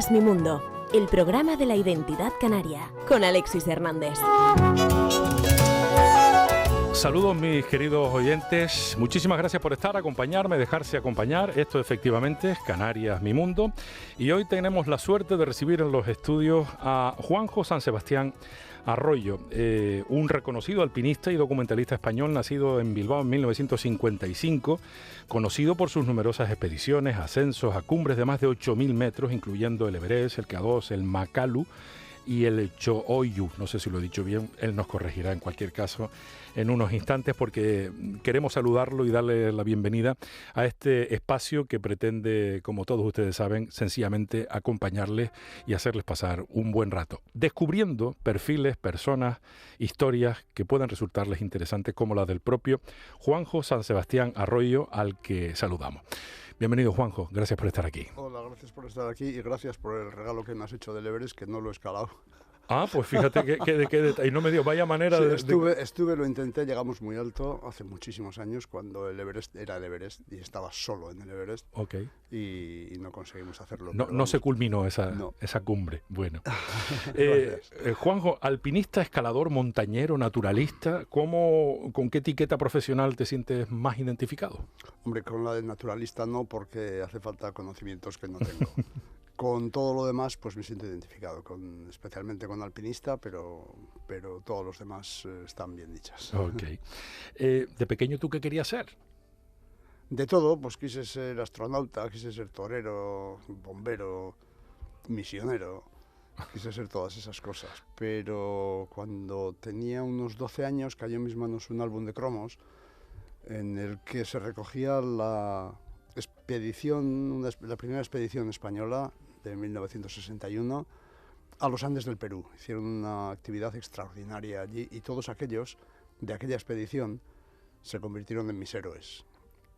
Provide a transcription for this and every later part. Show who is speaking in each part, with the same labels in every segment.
Speaker 1: Canarias Mi Mundo, el programa de la identidad canaria, con Alexis Hernández.
Speaker 2: Saludos mis queridos oyentes, muchísimas gracias por acompañarme, dejarse acompañar. Esto efectivamente es Canarias Mi Mundo y hoy tenemos la suerte de recibir en los estudios a Juanjo San Sebastián Arroyo, un reconocido alpinista y documentalista español nacido en Bilbao en 1955, conocido por sus numerosas expediciones, ascensos a cumbres de más de 8.000 metros, incluyendo el Everest, el K2, el Makalu y el Cho-Oyu. No sé si lo he dicho bien, él nos corregirá en cualquier caso en unos instantes, porque queremos saludarlo y darle la bienvenida a este espacio que pretende, como todos ustedes saben, sencillamente acompañarles y hacerles pasar un buen rato, descubriendo perfiles, personas, historias que puedan resultarles interesantes, como la del propio Juanjo San Sebastián Arroyo, al que saludamos. Bienvenido, Juanjo, gracias por estar aquí.
Speaker 3: Hola, gracias por estar aquí y gracias por el regalo que me has hecho del Everest, que no lo he escalado.
Speaker 2: Ah, pues fíjate qué detalle. No me dio, vaya manera
Speaker 3: sí, lo intenté, llegamos muy alto hace muchísimos años, cuando el Everest era el Everest y estaba solo en el Everest.
Speaker 2: Ok.
Speaker 3: Y no conseguimos hacerlo.
Speaker 2: No se culminó esa cumbre. Bueno. Juanjo, alpinista, escalador, montañero, naturalista, ¿con qué etiqueta profesional te sientes más identificado?
Speaker 3: Hombre, con la de naturalista no, porque hace falta conocimientos que no tengo. Con todo lo demás, pues me siento identificado, especialmente con alpinista, pero todos los demás están bien dichas.
Speaker 2: Ok. ¿De pequeño tú qué querías ser?
Speaker 3: De todo, pues quise ser astronauta, quise ser torero, bombero, misionero, quise ser todas esas cosas. Pero cuando tenía unos 12 años cayó en mis manos un álbum de cromos en el que se recogía la primera expedición española de 1961 a los Andes del Perú. Hicieron una actividad extraordinaria allí y todos aquellos de aquella expedición se convirtieron en mis héroes.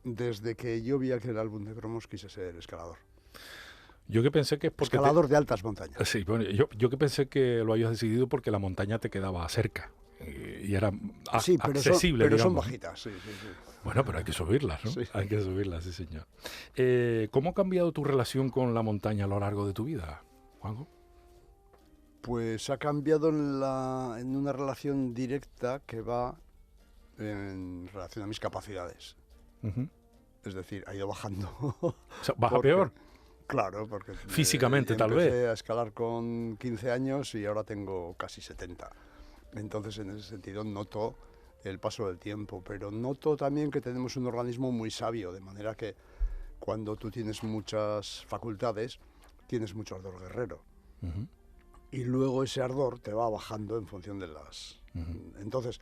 Speaker 3: Desde que yo vi aquel álbum de cromos quise ser escalador.
Speaker 2: Yo que pensé que es porque...
Speaker 3: Escalador de altas montañas.
Speaker 2: Sí, bueno, yo que pensé que lo habías decidido porque la montaña te quedaba cerca y era accesible,
Speaker 3: pero
Speaker 2: digamos.
Speaker 3: son bajitas, sí.
Speaker 2: Bueno, pero hay que subirlas, ¿no?
Speaker 3: Sí.
Speaker 2: Hay que subirlas, sí, señor. ¿Cómo ha cambiado tu relación con la montaña a lo largo de tu vida, Juanjo?
Speaker 3: Pues ha cambiado en una relación directa que va en relación a mis capacidades.
Speaker 2: Uh-huh.
Speaker 3: Es decir, ha ido bajando.
Speaker 2: O sea, ¿baja peor?
Speaker 3: Claro, porque
Speaker 2: físicamente tal vez.
Speaker 3: Empecé a escalar con 15 años y ahora tengo casi 70. Entonces, en ese sentido, noto el paso del tiempo, pero noto también que tenemos un organismo muy sabio, de manera que cuando tú tienes muchas facultades, tienes mucho ardor guerrero.
Speaker 2: Uh-huh.
Speaker 3: Y luego ese ardor te va bajando en función de las... Uh-huh. Entonces,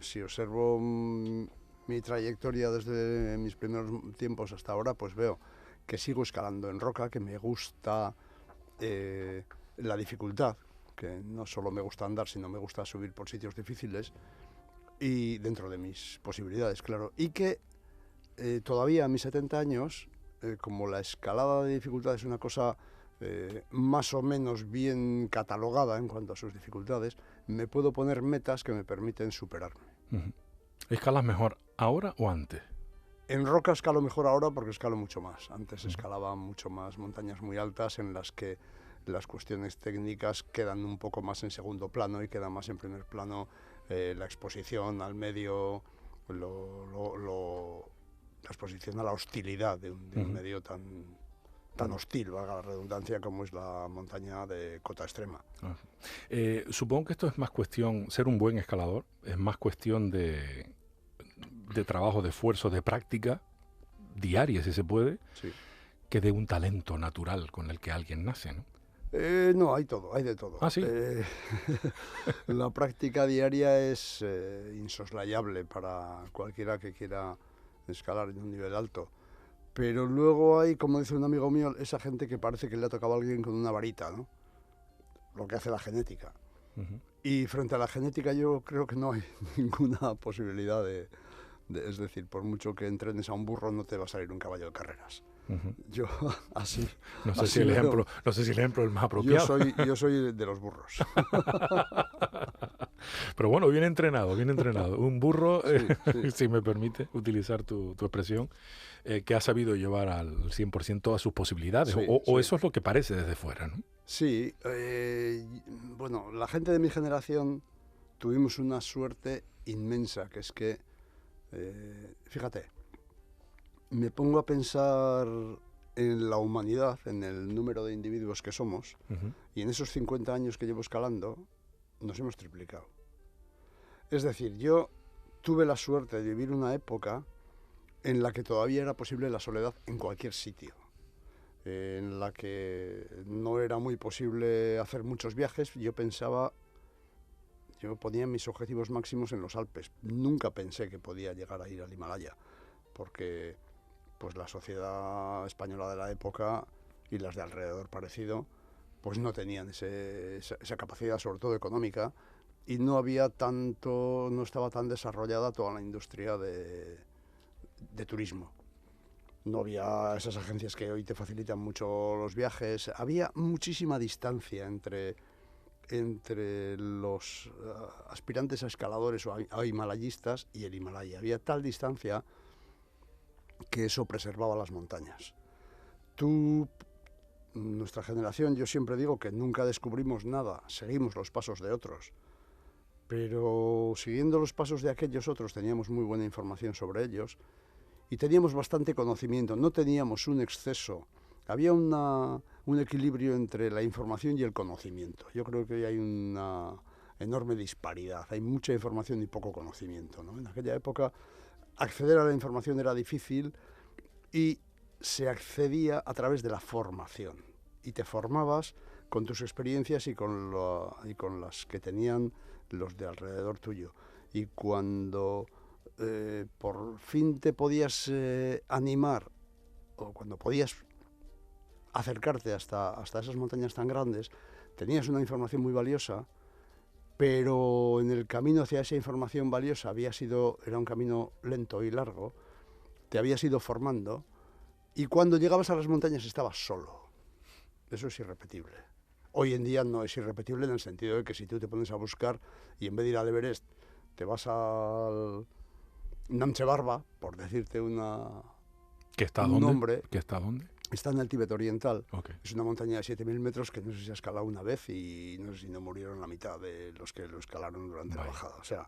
Speaker 3: si observo mi trayectoria desde mis primeros tiempos hasta ahora, pues veo que sigo escalando en roca, que me gusta la dificultad, que no solo me gusta andar, sino me gusta subir por sitios difíciles, y dentro de mis posibilidades, claro, y que todavía a mis 70 años, como la escalada de dificultad es una cosa más o menos bien catalogada en cuanto a sus dificultades, me puedo poner metas que me permiten superarme.
Speaker 2: Uh-huh. ¿Escalas mejor ahora o antes?
Speaker 3: En roca escalo mejor ahora porque escalo mucho más. Antes escalaba mucho más montañas muy altas en las que las cuestiones técnicas quedan un poco más en segundo plano y queda más en primer plano la exposición al medio, la exposición a la hostilidad de un medio tan hostil, valga la redundancia, como es la montaña de cota extrema.
Speaker 2: Supongo que esto es más cuestión, ser un buen escalador, es más cuestión de trabajo, de esfuerzo, de práctica diaria, si se puede,
Speaker 3: sí,
Speaker 2: que de un talento natural con el que alguien nace, ¿no?
Speaker 3: No, hay de todo.
Speaker 2: ¿Ah, sí?
Speaker 3: La práctica diaria es insoslayable para cualquiera que quiera escalar en un nivel alto. Pero luego hay, como dice un amigo mío, esa gente que parece que le ha tocado a alguien con una varita, ¿no? Lo que hace la genética. Uh-huh. Y frente a la genética yo creo que no hay ninguna posibilidad es decir, por mucho que entrenes a un burro no te va a salir un caballo de carreras.
Speaker 2: Uh-huh.
Speaker 3: Yo así.
Speaker 2: No sé si el ejemplo es el más apropiado.
Speaker 3: Yo soy de los burros.
Speaker 2: Pero bueno, bien entrenado, bien entrenado. Un burro,
Speaker 3: Sí.
Speaker 2: si me permite utilizar tu expresión, que ha sabido llevar al 100% todas sus posibilidades.
Speaker 3: Sí,
Speaker 2: O
Speaker 3: sí.
Speaker 2: eso es lo que parece desde fuera, ¿no?
Speaker 3: Sí, bueno, la gente de mi generación tuvimos una suerte inmensa, que es que, fíjate, me pongo a pensar en la humanidad, en el número de individuos que somos, y en esos 50 años que llevo escalando, nos hemos triplicado. Es decir, yo tuve la suerte de vivir una época en la que todavía era posible la soledad en cualquier sitio, en la que no era muy posible hacer muchos viajes. Yo ponía mis objetivos máximos en los Alpes. Nunca pensé que podía llegar a ir al Himalaya, porque pues la sociedad española de la época y las de alrededor parecido, pues no tenían esa capacidad, sobre todo económica, y no estaba tan desarrollada toda la industria de turismo. No había esas agencias que hoy te facilitan mucho los viajes. Había muchísima distancia entre los aspirantes a escaladores o a himalayistas y el Himalaya. Había tal distancia que eso preservaba las montañas. Nuestra generación, yo siempre digo que nunca descubrimos nada, seguimos los pasos de otros. Pero siguiendo los pasos de aquellos otros teníamos muy buena información sobre ellos y teníamos bastante conocimiento, no teníamos un exceso. Había un equilibrio entre la información y el conocimiento. Yo creo que hoy hay una enorme disparidad, hay mucha información y poco conocimiento, ¿no? En aquella época acceder a la información era difícil y se accedía a través de la formación. Y te formabas con tus experiencias y con las que tenían los de alrededor tuyo. Y cuando por fin te podías animar, o cuando podías acercarte hasta esas montañas tan grandes, tenías una información muy valiosa, pero en el camino hacia esa información valiosa era un camino lento y largo, te habías ido formando, y cuando llegabas a las montañas estabas solo. Eso es irrepetible. Hoy en día no es irrepetible en el sentido de que si tú te pones a buscar y en vez de ir al Everest te vas al Namche Barba, por decirte un nombre.
Speaker 2: ¿Que está dónde?
Speaker 3: Está en el Tíbet oriental.
Speaker 2: Okay.
Speaker 3: Es una montaña de 7.000 metros que no sé si ha escalado una vez y no sé si no murieron la mitad de los que lo escalaron durante la bajada. O sea,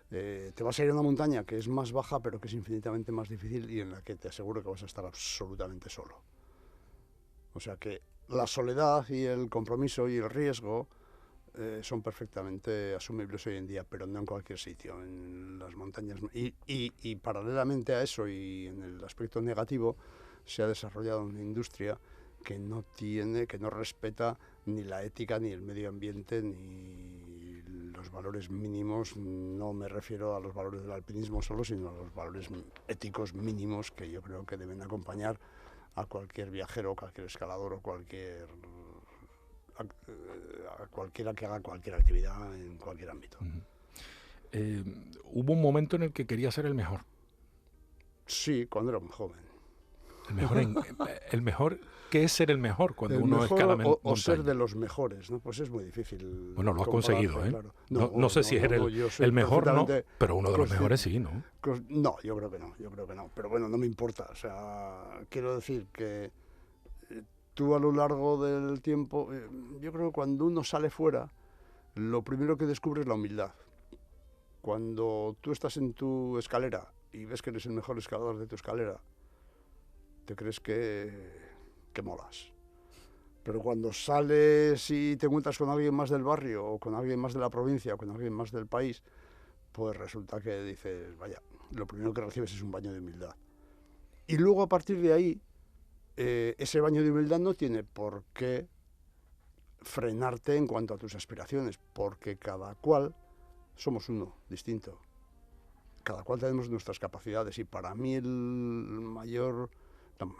Speaker 3: te vas a ir a una montaña que es más baja pero que es infinitamente más difícil y en la que te aseguro que vas a estar absolutamente solo. O sea que la soledad y el compromiso y el riesgo son perfectamente asumibles hoy en día, pero no en cualquier sitio, en las montañas. Y paralelamente a eso y en el aspecto negativo, se ha desarrollado una industria que no respeta ni la ética, ni el medio ambiente, ni los valores mínimos. No me refiero a los valores del alpinismo solo, sino a los valores éticos mínimos que yo creo que deben acompañar a cualquier viajero, cualquier escalador o a cualquiera que haga cualquier actividad en cualquier ámbito.
Speaker 2: Hubo un momento en el que quería ser el mejor.
Speaker 3: Sí, cuando era muy joven.
Speaker 2: El mejor, ¿qué es ser el mejor cuando
Speaker 3: el
Speaker 2: uno
Speaker 3: mejor
Speaker 2: escala montaña?
Speaker 3: O ser de los mejores, ¿no? Pues es muy difícil.
Speaker 2: Bueno, lo has conseguido, ¿eh?
Speaker 3: Claro.
Speaker 2: No sé si eres el mejor, no, pero uno de los mejores sí, ¿no?
Speaker 3: No, yo creo que no. Pero bueno, no me importa. O sea, quiero decir que tú a lo largo del tiempo, yo creo que cuando uno sale fuera, lo primero que descubre es la humildad. Cuando tú estás en tu escalera y ves que eres el mejor escalador de tu escalera, te crees que molas. Pero cuando sales y te encuentras con alguien más del barrio, o con alguien más de la provincia, o con alguien más del país, pues resulta que dices, vaya, lo primero que recibes es un baño de humildad. Y luego a partir de ahí, ese baño de humildad no tiene por qué frenarte en cuanto a tus aspiraciones, porque cada cual somos uno, distinto. Cada cual tenemos nuestras capacidades y para mí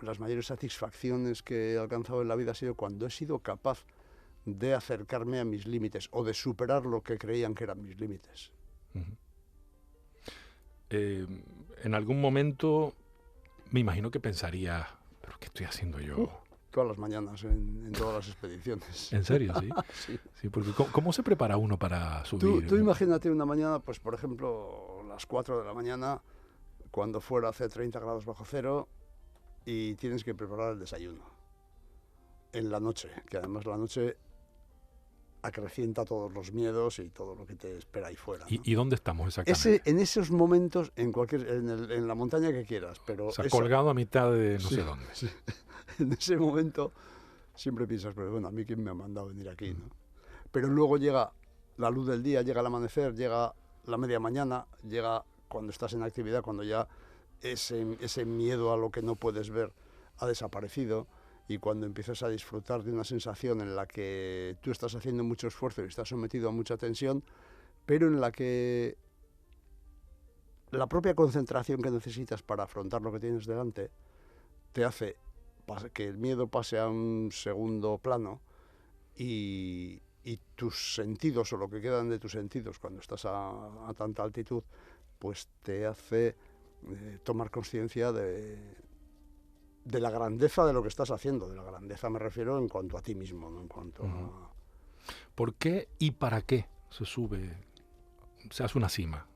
Speaker 3: las mayores satisfacciones que he alcanzado en la vida ha sido cuando he sido capaz de acercarme a mis límites o de superar lo que creían que eran mis límites.
Speaker 2: En algún momento me imagino que pensarías, ¿pero qué estoy haciendo yo
Speaker 3: todas las mañanas en todas las expediciones.
Speaker 2: ¿En serio? Sí.
Speaker 3: Sí.
Speaker 2: Sí, porque ¿cómo se prepara uno para subir?
Speaker 3: Tú imagínate una mañana, pues por ejemplo, las 4 de la mañana, cuando fuera hace 30 grados bajo cero, y tienes que preparar el desayuno. En la noche, que además la noche acrecienta todos los miedos y todo lo que te espera ahí fuera, ¿no?
Speaker 2: ¿Y dónde estamos exactamente?
Speaker 3: En esos momentos, en la montaña que quieras, pero...
Speaker 2: O sea, colgado a mitad de no
Speaker 3: Sí,
Speaker 2: sé dónde.
Speaker 3: sí. En ese momento siempre piensas, pero bueno, a mí quién me ha mandado venir aquí, ¿no? Pero luego llega la luz del día, llega el amanecer, llega la media mañana, llega cuando estás en actividad, cuando ya ese miedo a lo que no puedes ver ha desaparecido, y cuando empiezas a disfrutar de una sensación en la que tú estás haciendo mucho esfuerzo y estás sometido a mucha tensión, pero en la que la propia concentración que necesitas para afrontar lo que tienes delante te hace que el miedo pase a un segundo plano, y tus sentidos, o lo que quedan de tus sentidos cuando estás a tanta altitud, pues te hace tomar conciencia de la grandeza de lo que estás haciendo. De la grandeza me refiero en cuanto a ti mismo, no en cuanto a...
Speaker 2: ¿Por qué y para qué se hace una cima?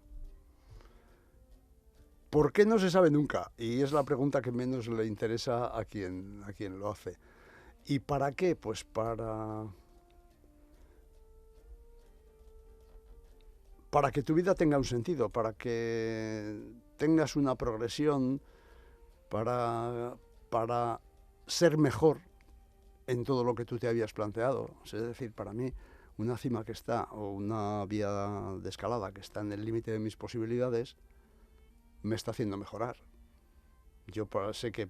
Speaker 3: ¿Por qué no se sabe nunca? Y es la pregunta que menos le interesa a quien lo hace. ¿Y para qué? Pues para que tu vida tenga un sentido, para que tengas una progresión, para ser mejor en todo lo que tú te habías planteado. Es decir, para mí, una cima que está, o una vía de escalada que está en el límite de mis posibilidades, me está haciendo mejorar. Yo sé que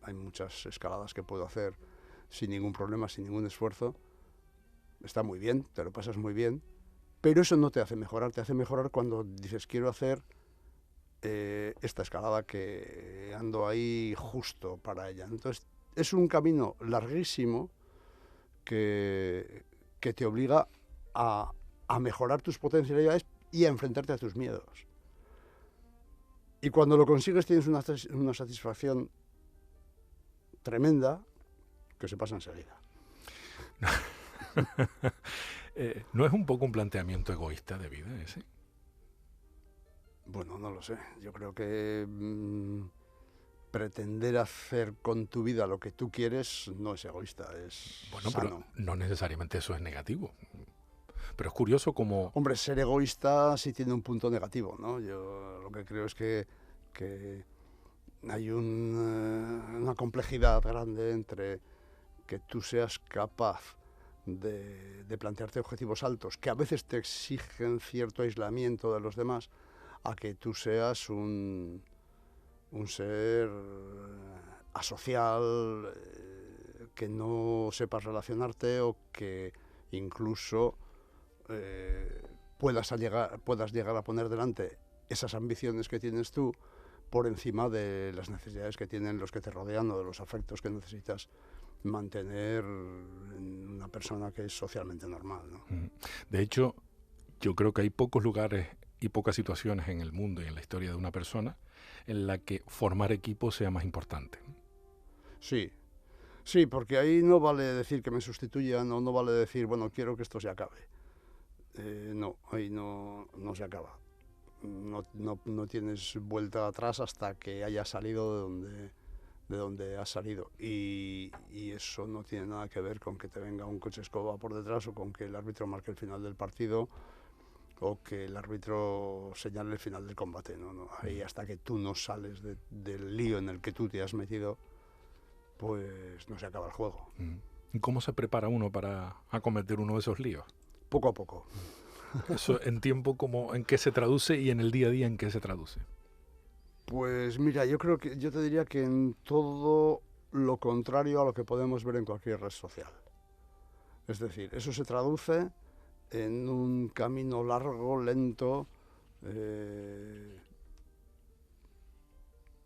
Speaker 3: hay muchas escaladas que puedo hacer sin ningún problema, sin ningún esfuerzo. Está muy bien, te lo pasas muy bien, pero eso no te hace mejorar. Te hace mejorar cuando dices, quiero hacer esta escalada, que ando ahí justo para ella. Entonces, es un camino larguísimo que te obliga a mejorar tus potencialidades y a enfrentarte a tus miedos. Y cuando lo consigues tienes una satisfacción tremenda que se pasa enseguida.
Speaker 2: ¿No es un poco un planteamiento egoísta de vida ese?
Speaker 3: Bueno, no lo sé. Yo creo que pretender hacer con tu vida lo que tú quieres no es egoísta, es
Speaker 2: bueno,
Speaker 3: sano.
Speaker 2: Pero no necesariamente eso es negativo. Pero es curioso como...
Speaker 3: Hombre, ser egoísta sí tiene un punto negativo, ¿no? Yo lo que creo es que hay una complejidad grande entre que tú seas capaz de plantearte objetivos altos, que a veces te exigen cierto aislamiento de los demás, a que tú seas un ser asocial, que no sepas relacionarte, o que incluso puedas llegar a poner delante esas ambiciones que tienes tú por encima de las necesidades que tienen los que te rodean, o de los afectos que necesitas mantener en una persona que es socialmente normal, ¿no?
Speaker 2: De hecho, yo creo que hay pocos lugares y pocas situaciones en el mundo y en la historia de una persona en la que formar equipo sea más importante.
Speaker 3: Sí, porque ahí no vale decir que me sustituyan, o no vale decir, bueno, quiero que esto se acabe. No, ahí no se acaba. No tienes vuelta atrás hasta que hayas salido de donde has salido. Y eso no tiene nada que ver con que te venga un coche escoba por detrás, o con que el árbitro marque el final del partido, o que el árbitro señale el final del combate. No. Ahí, hasta que tú no sales del lío en el que tú te has metido, pues no se acaba el juego.
Speaker 2: ¿Y cómo se prepara uno para acometer uno de esos líos?
Speaker 3: Poco a poco.
Speaker 2: Eso en tiempo, como en qué se traduce, y en el día a día en qué se traduce.
Speaker 3: Pues mira, yo te diría que en todo lo contrario a lo que podemos ver en cualquier red social. Es decir, eso se traduce en un camino largo, lento,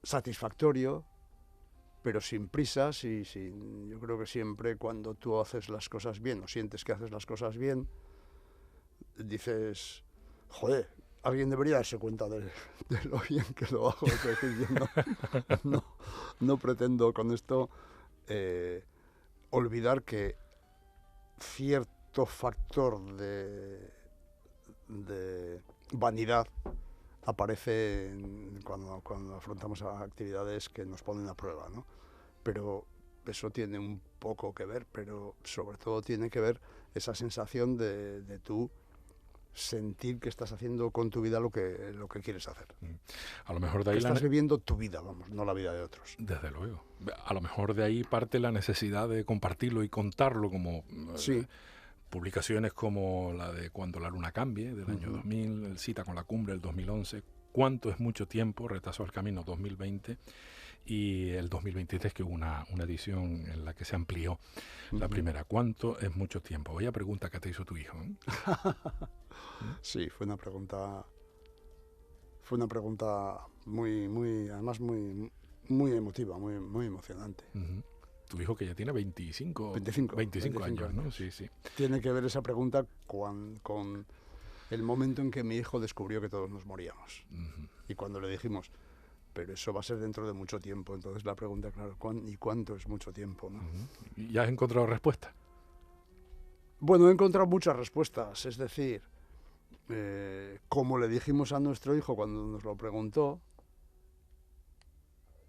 Speaker 3: satisfactorio, pero sin prisas y sin... Yo creo que siempre, cuando tú haces las cosas bien, o sientes que haces las cosas bien, dices, joder, alguien debería darse cuenta de lo bien que lo hago. Es decir, yo no pretendo con esto olvidar que cierto factor de vanidad aparece cuando afrontamos actividades que nos ponen a prueba, ¿no? Pero eso tiene un poco que ver, pero sobre todo tiene que ver esa sensación de tú sentir que estás haciendo con tu vida lo que quieres hacer.
Speaker 2: A lo mejor de ahí
Speaker 3: estás viviendo tu vida, vamos, no la vida de otros.
Speaker 2: Desde luego. A lo mejor de ahí parte la necesidad de compartirlo y contarlo, como
Speaker 3: sí.
Speaker 2: Publicaciones como la de Cuando la luna cambie, del año 2000, el Cita con la cumbre, del 2011, Cuánto es mucho tiempo, Retazos al camino, 2020, y el 2023, que hubo una edición en la que se amplió la primera. ¿Cuánto es mucho tiempo? Vaya pregunta que te hizo tu hijo, ¿eh?
Speaker 3: Sí, fue una pregunta muy, además muy emotiva, muy emocionante.
Speaker 2: Tu hijo, que ya tiene 25 años, ¿no? Sí.
Speaker 3: Tiene que ver esa pregunta con el momento en que mi hijo descubrió que todos nos moríamos. Y cuando le dijimos, pero eso va a ser dentro de mucho tiempo, entonces la pregunta, claro, ¿y cuánto es mucho tiempo, no?
Speaker 2: ¿Y has encontrado respuesta?
Speaker 3: Bueno, he encontrado muchas respuestas, es decir, como le dijimos a nuestro hijo cuando nos lo preguntó,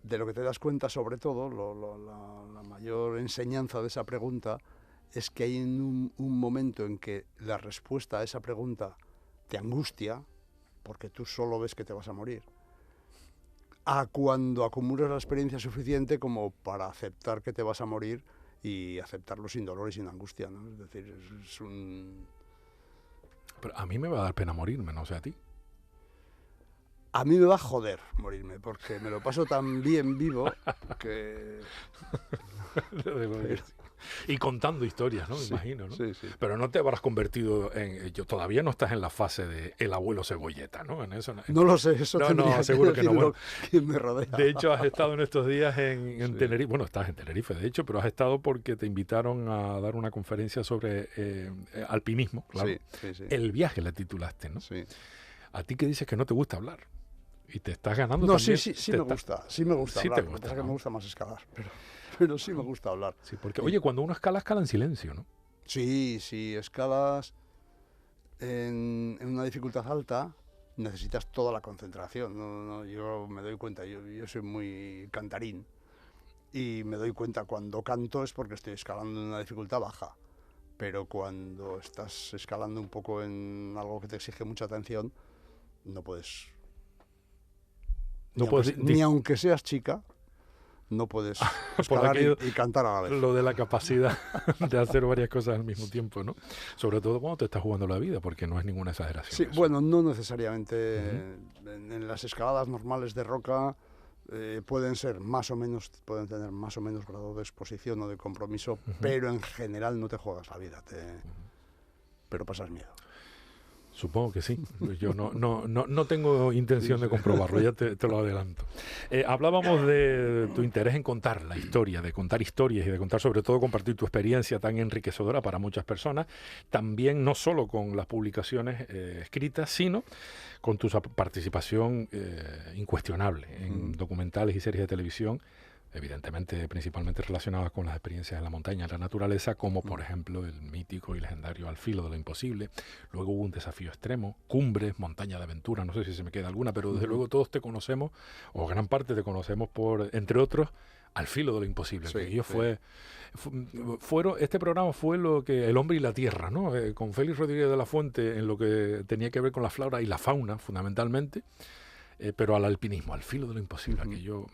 Speaker 3: de lo que te das cuenta sobre todo, la mayor enseñanza de esa pregunta es que hay un momento en que la respuesta a esa pregunta te angustia, porque tú solo ves que te vas a morir, a cuando acumulas la experiencia suficiente como para aceptar que te vas a morir y aceptarlo sin dolor y sin angustia, ¿no? Es decir, es un...
Speaker 2: Pero a mí me va a dar pena morirme, no sé a ti.
Speaker 3: A mí me va a joder morirme, porque me lo paso tan bien vivo que...
Speaker 2: Y contando historias, ¿no? Me imagino, ¿no?
Speaker 3: Sí.
Speaker 2: Pero no te habrás convertido en... Todavía no estás en la fase de el abuelo Cebolleta, ¿no? En eso,
Speaker 3: no lo sé, eso
Speaker 2: no, seguro que no. Bueno,
Speaker 3: quien me rodea.
Speaker 2: De hecho, has estado en estos días en Tenerife. Bueno, estás en Tenerife, de hecho, pero has estado porque te invitaron a dar una conferencia sobre alpinismo, claro.
Speaker 3: Sí.
Speaker 2: El viaje la titulaste, ¿no?
Speaker 3: Sí.
Speaker 2: A ti que dices que no te gusta hablar. Y te estás ganando
Speaker 3: no,
Speaker 2: también.
Speaker 3: Sí me gusta hablar.
Speaker 2: Te gusta,
Speaker 3: lo que me gusta más escalar, pero sí me gusta hablar.
Speaker 2: Sí, porque, oye, cuando uno escala en silencio, ¿no?
Speaker 3: Sí, escalas en una dificultad alta, necesitas toda la concentración. No, yo me doy cuenta, yo soy muy cantarín, y me doy cuenta cuando canto es porque estoy escalando en una dificultad baja. Pero cuando estás escalando un poco en algo que te exige mucha atención, no puedes... Ni aunque seas chica, no puedes escalar y cantar a la vez.
Speaker 2: Lo de la capacidad de hacer varias cosas al mismo tiempo, ¿no? Sobre todo cuando te estás jugando la vida, porque no es ninguna exageración.
Speaker 3: Sí, bueno, no necesariamente. En las escaladas normales de roca pueden tener más o menos grado de exposición o de compromiso, pero en general no te juegas la vida, pero pasas miedo.
Speaker 2: Supongo que sí. Yo no tengo intención de comprobarlo, ya te lo adelanto. Hablábamos de tu interés en contar la historia, de contar historias y de contar, sobre todo, compartir tu experiencia tan enriquecedora para muchas personas, también no solo con las publicaciones escritas, sino con tu participación incuestionable en documentales y series de televisión, evidentemente principalmente relacionadas con las experiencias en la montaña, en la naturaleza, como por ejemplo el mítico y legendario Al filo de lo imposible. Luego hubo un desafío extremo, Cumbres, Montaña de aventura, no sé si se me queda alguna, pero desde luego todos te conocemos, o gran parte te conocemos por, entre otros, Al filo de lo imposible.
Speaker 3: Sí,
Speaker 2: que este programa fue lo que El hombre y la tierra, ¿no? Con Félix Rodríguez de la Fuente, en lo que tenía que ver con la flora y la fauna, fundamentalmente. Pero al alpinismo, al filo de lo imposible, que yo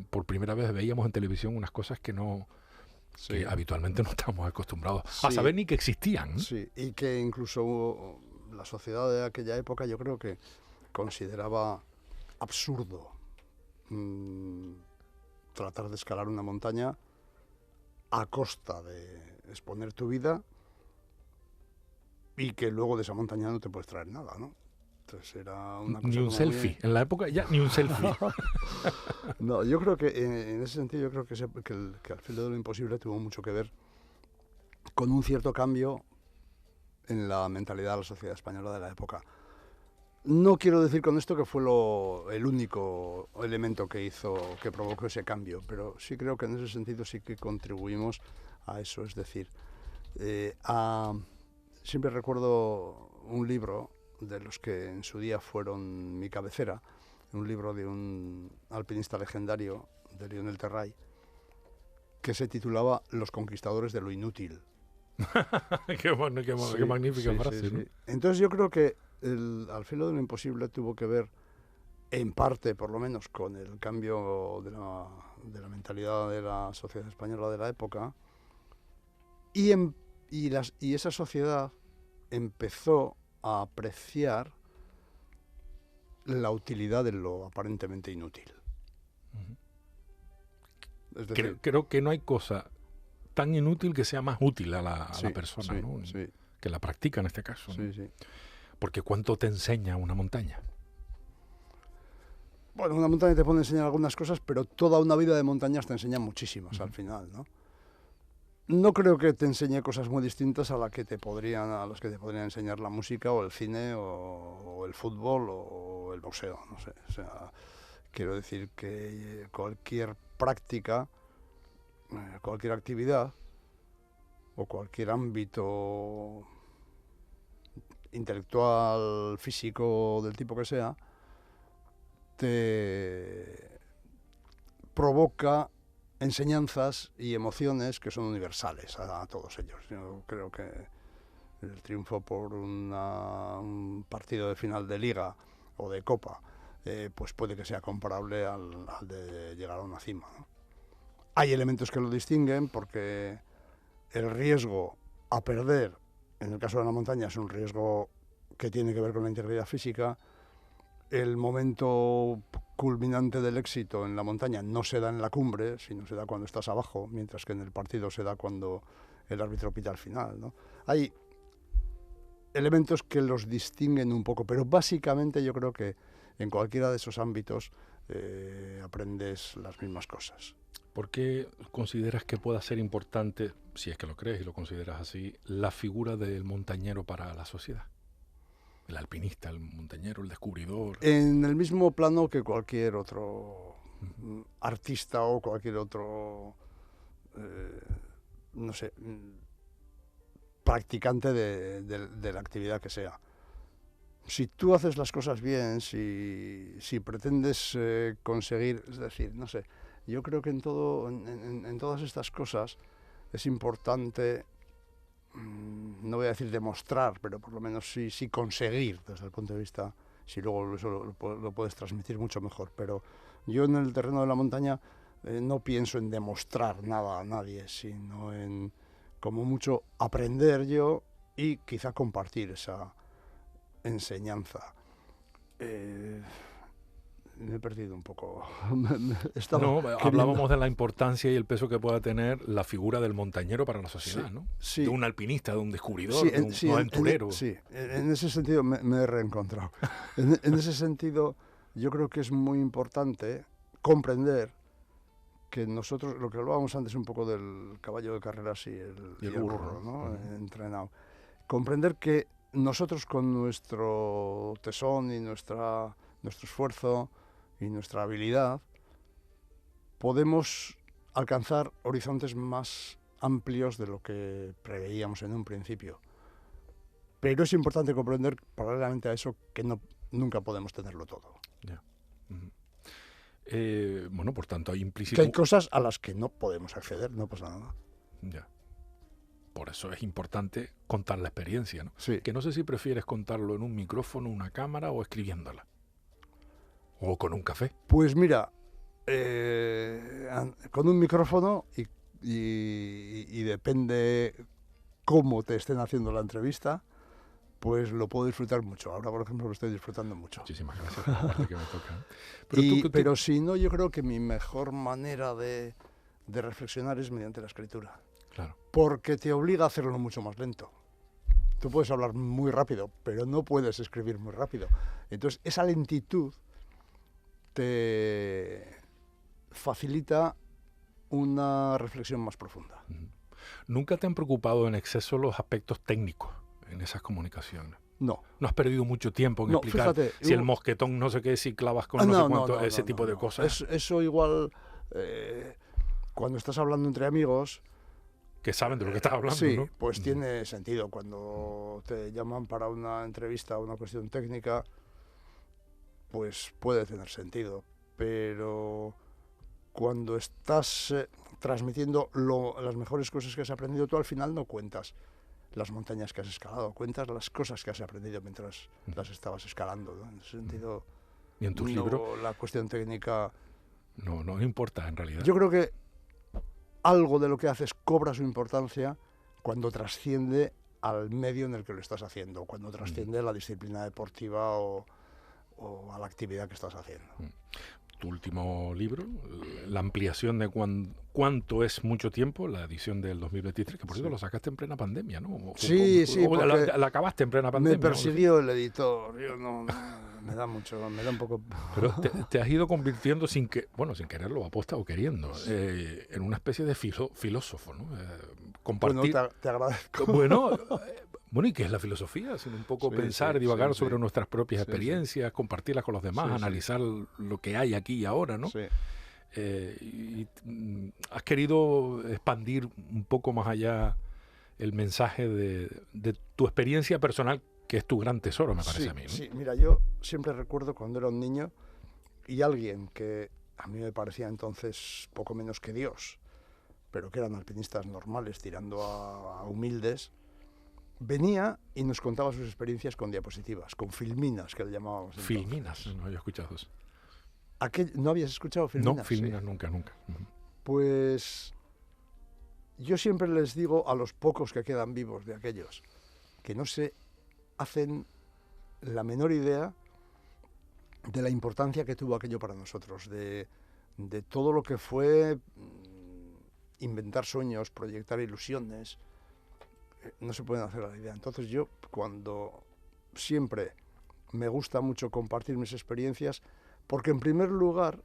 Speaker 2: por primera vez veíamos en televisión unas cosas que que habitualmente no estamos acostumbrados a saber ni que existían.
Speaker 3: Sí, y que incluso la sociedad de aquella época yo creo que consideraba absurdo tratar de escalar una montaña a costa de exponer tu vida y que luego de esa montaña no te puedes traer nada, ¿no? Entonces era una cosa
Speaker 2: ni un selfie. En la época ya ni un selfie.
Speaker 3: No, yo creo que en ese sentido yo creo que Al filo de lo imposible tuvo mucho que ver con un cierto cambio en la mentalidad de la sociedad española de la época. No quiero decir con esto que fue el único elemento que provocó ese cambio, pero sí creo que en ese sentido sí que contribuimos a eso. Es decir, siempre recuerdo un libro de los que en su día fueron mi cabecera, un libro de un alpinista legendario, de Lionel Terray, que se titulaba Los conquistadores de lo inútil.
Speaker 2: Qué magnífica frase, ¿no?
Speaker 3: Entonces yo creo que Al filo de lo imposible tuvo que ver, en parte por lo menos, con el cambio de la mentalidad de la sociedad española de la época, y esa sociedad empezó a apreciar la utilidad de lo aparentemente inútil.
Speaker 2: Es decir, creo que no hay cosa tan inútil que sea más útil a la persona,
Speaker 3: sí,
Speaker 2: ¿no?
Speaker 3: Sí.
Speaker 2: Que la practica en este caso, ¿no?
Speaker 3: Sí, sí.
Speaker 2: Porque ¿cuánto te enseña una montaña?
Speaker 3: Bueno, una montaña te puede enseñar algunas cosas, pero toda una vida de montañas te enseña muchísimas al final, ¿no? No creo que te enseñe cosas muy distintas a las que te podrían enseñar la música o el cine o el fútbol o el boxeo, no sé. O sea, quiero decir que cualquier práctica, cualquier actividad o cualquier ámbito intelectual, físico, del tipo que sea, te provoca enseñanzas y emociones que son universales a todos ellos. Yo creo que el triunfo por un partido de final de Liga o de Copa pues puede que sea comparable al de llegar a una cima, ¿no? Hay elementos que lo distinguen, porque el riesgo a perder, en el caso de la montaña, es un riesgo que tiene que ver con la integridad física. El momento culminante del éxito en la montaña no se da en la cumbre, sino se da cuando estás abajo, mientras que en el partido se da cuando el árbitro pita al final, ¿no? Hay elementos que los distinguen un poco, pero básicamente yo creo que en cualquiera de esos ámbitos aprendes las mismas cosas.
Speaker 2: ¿Por qué consideras que pueda ser importante, si es que lo crees y lo consideras así, la figura del montañero para la sociedad? El alpinista, el montañero, el descubridor.
Speaker 3: En el mismo plano que cualquier otro artista o cualquier otro, no sé, practicante de la actividad que sea. Si tú haces las cosas bien, si pretendes conseguir, es decir, no sé, yo creo que en todas estas cosas es importante, no voy a decir demostrar, pero por lo menos sí conseguir, desde el punto de vista, si luego eso lo puedes transmitir mucho mejor. Pero yo en el terreno de la montaña no pienso en demostrar nada a nadie, sino en, como mucho, aprender yo y quizá compartir esa enseñanza. Me he perdido un poco.
Speaker 2: Hablábamos de la importancia y el peso que pueda tener la figura del montañero para la sociedad, ¿no?
Speaker 3: Sí.
Speaker 2: De un alpinista, de un descubridor, de un aventurero.
Speaker 3: En ese sentido me he reencontrado. En ese sentido, yo creo que es muy importante comprender que nosotros, lo que hablábamos antes un poco del caballo de carreras y el burro, ¿no? Entrenado. Comprender que nosotros, con nuestro tesón y nuestro esfuerzo y nuestra habilidad, podemos alcanzar horizontes más amplios de lo que preveíamos en un principio. Pero es importante comprender, paralelamente a eso, que nunca podemos tenerlo todo.
Speaker 2: Ya. Bueno, por tanto, hay implícito...
Speaker 3: Que hay cosas a las que no podemos acceder, no pasa nada.
Speaker 2: Ya. Por eso es importante contar la experiencia, ¿no?
Speaker 3: Sí.
Speaker 2: Que no sé si prefieres contarlo en un micrófono, una cámara o escribiéndola. O con un café.
Speaker 3: Pues mira, con un micrófono y depende cómo te estén haciendo la entrevista, pues lo puedo disfrutar mucho. Ahora, por ejemplo, lo estoy disfrutando mucho.
Speaker 2: Muchísimas gracias por la parte que me toca.
Speaker 3: Pero si no, yo creo que mi mejor manera de reflexionar es mediante la escritura.
Speaker 2: Claro.
Speaker 3: Porque te obliga a hacerlo mucho más lento. Tú puedes hablar muy rápido, pero no puedes escribir muy rápido. Entonces, esa lentitud te facilita una reflexión más profunda.
Speaker 2: ¿Nunca te han preocupado en exceso los aspectos técnicos en esas comunicaciones?
Speaker 3: No.
Speaker 2: ¿No has perdido mucho tiempo en explicar si el mosquetón no sé qué, si clavas con no sé cuánto, ese tipo de cosas?
Speaker 3: Eso igual, cuando estás hablando entre amigos,
Speaker 2: que saben de lo que estás hablando,
Speaker 3: sí,
Speaker 2: ¿no?
Speaker 3: pues tiene sentido. Cuando te llaman para una entrevista o una cuestión técnica, pues puede tener sentido. Pero cuando estás transmitiendo las mejores cosas que has aprendido, tú al final no cuentas las montañas que has escalado, cuentas las cosas que has aprendido mientras las estabas escalando, ¿no? En ese sentido,
Speaker 2: Y en tus libros
Speaker 3: la cuestión técnica...
Speaker 2: no importa en realidad.
Speaker 3: Yo creo que algo de lo que haces cobra su importancia cuando trasciende al medio en el que lo estás haciendo, cuando trasciende la disciplina deportiva o a la actividad que estás haciendo.
Speaker 2: Tu último libro, la ampliación de cuánto es mucho tiempo, la edición del 2023, que por cierto lo sacaste en plena pandemia, ¿no?
Speaker 3: Sí,
Speaker 2: la acabaste en plena pandemia.
Speaker 3: Me persiguió el editor, yo no, me da un poco...
Speaker 2: Pero te has ido convirtiendo sin quererlo, aposta o queriendo, en una especie de filósofo, ¿no? Compartir...
Speaker 3: Bueno, te agradezco.
Speaker 2: Bueno, ¿y qué es la filosofía? Sino un poco pensar, divagar sobre nuestras propias experiencias, compartirlas con los demás, analizar lo que hay aquí y ahora, ¿no?
Speaker 3: Sí.
Speaker 2: Has querido expandir un poco más allá el mensaje de tu experiencia personal, que es tu gran tesoro, me parece a mí, ¿no?
Speaker 3: Sí, mira, yo siempre recuerdo cuando era un niño y alguien que a mí me parecía entonces poco menos que Dios, pero que eran alpinistas normales, tirando a humildes, venía y nos contaba sus experiencias con diapositivas, con filminas, que le llamábamos entonces.
Speaker 2: Filminas, no había escuchado eso.
Speaker 3: ¿No habías escuchado filminas?
Speaker 2: No, filminas nunca.
Speaker 3: Pues yo siempre les digo a los pocos que quedan vivos de aquellos, que no se hacen la menor idea de la importancia que tuvo aquello para nosotros, de todo lo que fue inventar sueños, proyectar ilusiones. No se pueden hacer la idea. Entonces yo, cuando siempre me gusta mucho compartir mis experiencias, porque en primer lugar,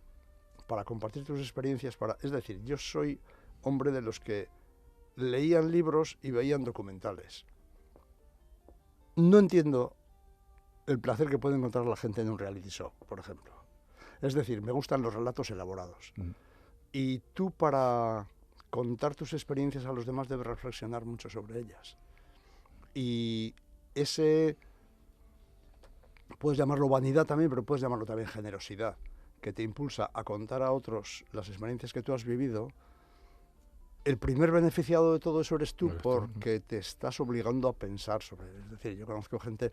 Speaker 3: para compartir tus experiencias, es decir, yo soy hombre de los que leían libros y veían documentales. No entiendo el placer que puede encontrar la gente en un reality show, por ejemplo. Es decir, me gustan los relatos elaborados. Y tú, para contar tus experiencias a los demás, debes reflexionar mucho sobre ellas. Y puedes llamarlo vanidad también, pero puedes llamarlo también generosidad, que te impulsa a contar a otros las experiencias que tú has vivido. El primer beneficiado de todo eso eres tú, porque te estás obligando a pensar sobre él. Es decir, yo conozco gente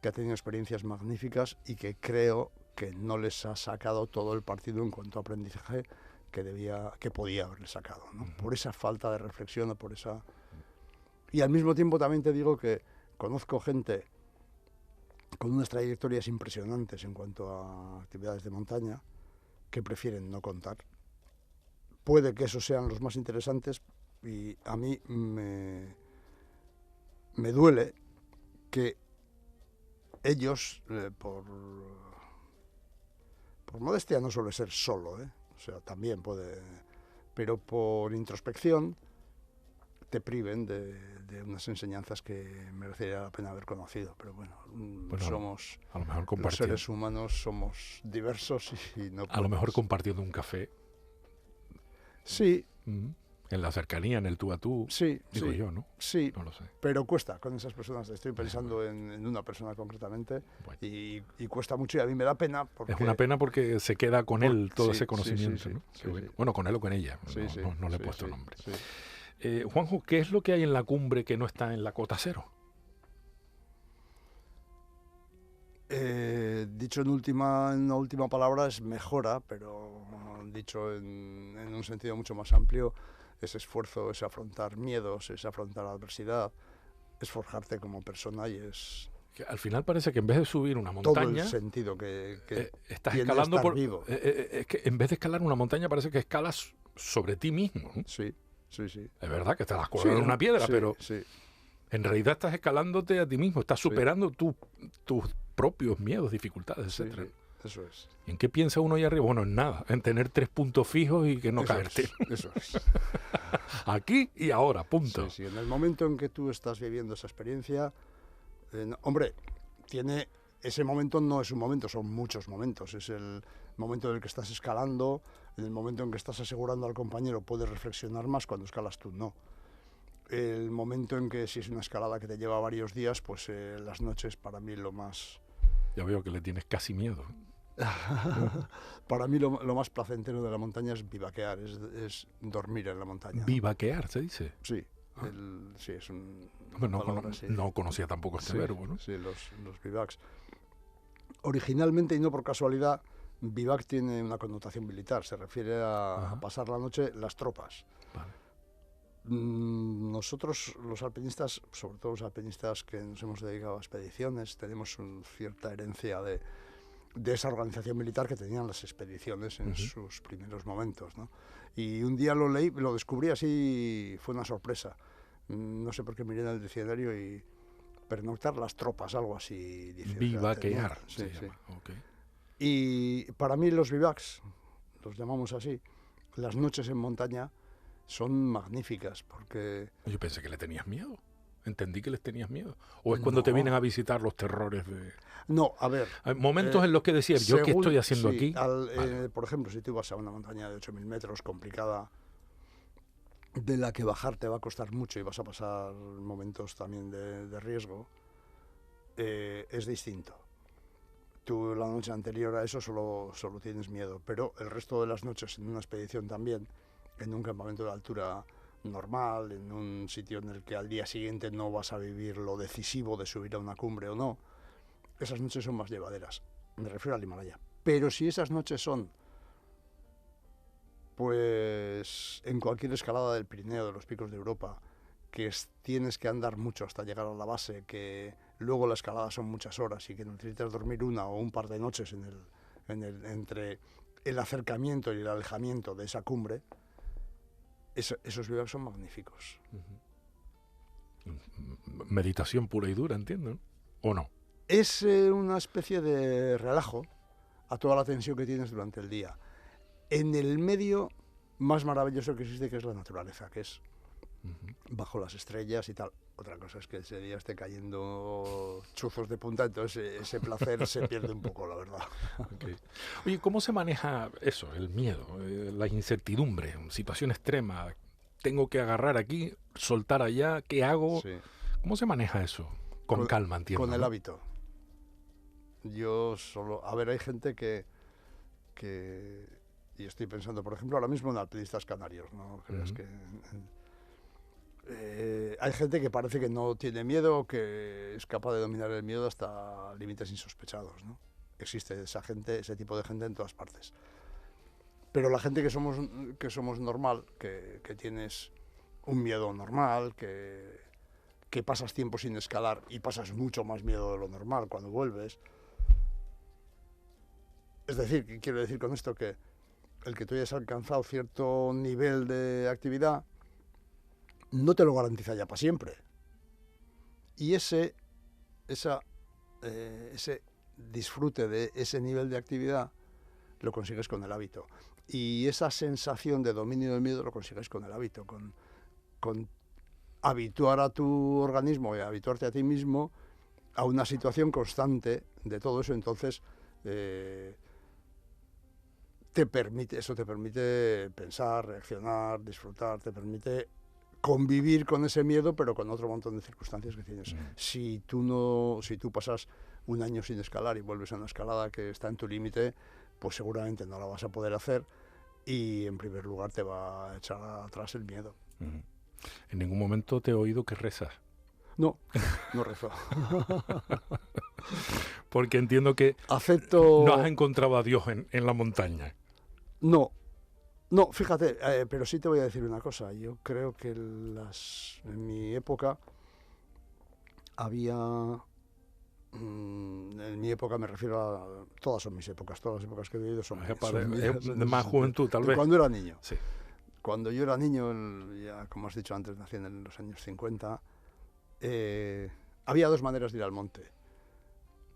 Speaker 3: que ha tenido experiencias magníficas y que creo que no les ha sacado todo el partido en cuanto a aprendizaje que podía haberle sacado, ¿no? Por esa falta de reflexión o por esa... Y al mismo tiempo también te digo que conozco gente con unas trayectorias impresionantes en cuanto a actividades de montaña que prefieren no contar. Puede que esos sean los más interesantes y a mí me duele que ellos, por modestia no suele ser solo, o sea, también puede, pero por introspección te priven de unas enseñanzas que merecería la pena haber conocido. Pero bueno, somos,
Speaker 2: a lo mejor
Speaker 3: los seres humanos somos diversos y no...
Speaker 2: A lo mejor compartiendo un café.
Speaker 3: Sí.
Speaker 2: En la cercanía, en el tú a tú, digo yo, ¿no?
Speaker 3: Sí,
Speaker 2: no lo sé.
Speaker 3: Pero cuesta con esas personas. Estoy pensando en una persona concretamente y cuesta mucho y a mí me da pena. Porque...
Speaker 2: Es una pena porque se queda con él todo ese conocimiento, ¿no?
Speaker 3: Sí.
Speaker 2: Bueno, con él o con ella, no le he puesto nombre. Juanjo, ¿qué es lo que hay en la cumbre que no está en la cota cero?
Speaker 3: Dicho en una última palabra es mejora, pero dicho en un sentido mucho más amplio, es esfuerzo, es afrontar miedos, es afrontar adversidad, es forjarte como persona y es...
Speaker 2: Que al final parece que en vez de subir una montaña...
Speaker 3: Todo el sentido que
Speaker 2: estás
Speaker 3: tiene
Speaker 2: escalando
Speaker 3: estar vivo.
Speaker 2: Es que en vez de escalar una montaña parece que escalas sobre ti mismo, ¿no?
Speaker 3: Sí.
Speaker 2: Es verdad que estás colgado en una piedra, pero en realidad estás escalándote a ti mismo, estás superando tus propios miedos, dificultades, etcétera.
Speaker 3: Eso es.
Speaker 2: ¿Y en qué piensa uno ahí arriba? Bueno, en nada, en tener 3 puntos fijos y que no caerte.
Speaker 3: Eso es.
Speaker 2: Aquí y ahora, punto.
Speaker 3: Sí, en el momento en que tú estás viviendo esa experiencia, hombre, ese momento no es un momento, son muchos momentos. Es el momento en el que estás escalando, en el momento en que estás asegurando al compañero puedes reflexionar más, cuando escalas tú no. el momento en que, si es una escalada que te lleva varios días, pues las noches para mí lo más...
Speaker 2: Ya veo que le tienes casi miedo.
Speaker 3: Para mí lo más placentero de la montaña es bivaquear, es dormir en la montaña.
Speaker 2: Bivaquear, ¿se dice?
Speaker 3: Sí, sí, es un...
Speaker 2: Bueno, no conocía tampoco este verbo, ¿no?
Speaker 3: Sí, los bivacs. Originalmente, y no por casualidad, bivac tiene una connotación militar, se refiere a pasar la noche las tropas.
Speaker 2: Vale.
Speaker 3: Nosotros, los alpinistas, sobre todo los alpinistas que nos hemos dedicado a expediciones, tenemos cierta herencia de esa organización militar que tenían las expediciones en sus primeros momentos, ¿no? Y un día lo leí, lo descubrí así, fue una sorpresa. No sé por qué miré en el diccionario y pernoctar las tropas, algo así.
Speaker 2: Bivaquear,
Speaker 3: sí, sí.
Speaker 2: Okay.
Speaker 3: Y para mí los bivacs, los llamamos así, las noches en montaña son magníficas porque...
Speaker 2: Yo pensé que le tenías miedo. Entendí que les tenías miedo. ¿O es cuando te vienen a visitar los terrores de...?
Speaker 3: No, a ver...
Speaker 2: Hay momentos en los que decías, ¿yo qué estoy haciendo aquí?
Speaker 3: Vale. Por ejemplo, si tú vas a una montaña de 8.000 metros complicada, de la que bajar te va a costar mucho y vas a pasar momentos también de riesgo, es distinto. Tú la noche anterior a eso solo tienes miedo, pero el resto de las noches en una expedición también, en un campamento de altura normal, en un sitio en el que al día siguiente no vas a vivir lo decisivo de subir a una cumbre o no, esas noches son más llevaderas. Me refiero al Himalaya. Pero si esas noches son, pues, en cualquier escalada del Pirineo, de los picos de Europa, que tienes que andar mucho hasta llegar a la base, que luego la escalada son muchas horas y que necesitas dormir una o un par de noches entre el acercamiento y el alejamiento de esa cumbre, esos bivacs son magníficos.
Speaker 2: Meditación pura y dura, entiendo, ¿no? ¿O no?
Speaker 3: Es una especie de relajo a toda la tensión que tienes durante el día. En el medio más maravilloso que existe, que es la naturaleza, que es bajo las estrellas y tal. Otra cosa es que ese día esté cayendo chuzos de punta, entonces ese placer se pierde un poco, la verdad.
Speaker 2: Okay. Oye, ¿cómo se maneja eso, el miedo, la incertidumbre, situación extrema? Tengo que agarrar aquí, soltar allá, ¿qué hago?
Speaker 3: Sí.
Speaker 2: ¿Cómo se maneja eso? Con calma, entiendo.
Speaker 3: Con el hábito. A ver, hay gente que y estoy pensando, por ejemplo, ahora mismo en alpinistas canarios, ¿no? Crees que... hay gente que parece que no tiene miedo, que es capaz de dominar el miedo hasta límites insospechados, ¿no? Existe esa gente, ese tipo de gente en todas partes. Pero la gente que somos normal, que tienes un miedo normal, que pasas tiempo sin escalar y pasas mucho más miedo de lo normal cuando vuelves. Es decir, ¿qué quiero decir con esto? Que el que tú hayas alcanzado cierto nivel de actividad no te lo garantiza ya para siempre. Y ese disfrute de ese nivel de actividad lo consigues con el hábito. Y esa sensación de dominio del miedo lo consigues con el hábito, con habituar a tu organismo y habituarte a ti mismo a una situación constante de todo eso. Entonces, te permite pensar, reaccionar, disfrutar, te permite convivir con ese miedo, pero con otro montón de circunstancias que tienes. Si tú pasas un año sin escalar y vuelves a una escalada que está en tu límite, pues seguramente no la vas a poder hacer y en primer lugar te va a echar atrás el miedo.
Speaker 2: En ningún momento te he oído que rezas.
Speaker 3: No rezo.
Speaker 2: Porque entiendo que no has encontrado a Dios en la montaña.
Speaker 3: No, fíjate, pero sí te voy a decir una cosa. Yo creo que en mi época había... en mi época me refiero a... Todas son mis épocas, todas las épocas que he vivido son
Speaker 2: de más juventud, tal vez.
Speaker 3: Cuando era niño.
Speaker 2: Sí.
Speaker 3: Cuando yo era niño, ya como has dicho antes, nací en los años 50, había dos maneras de ir al monte.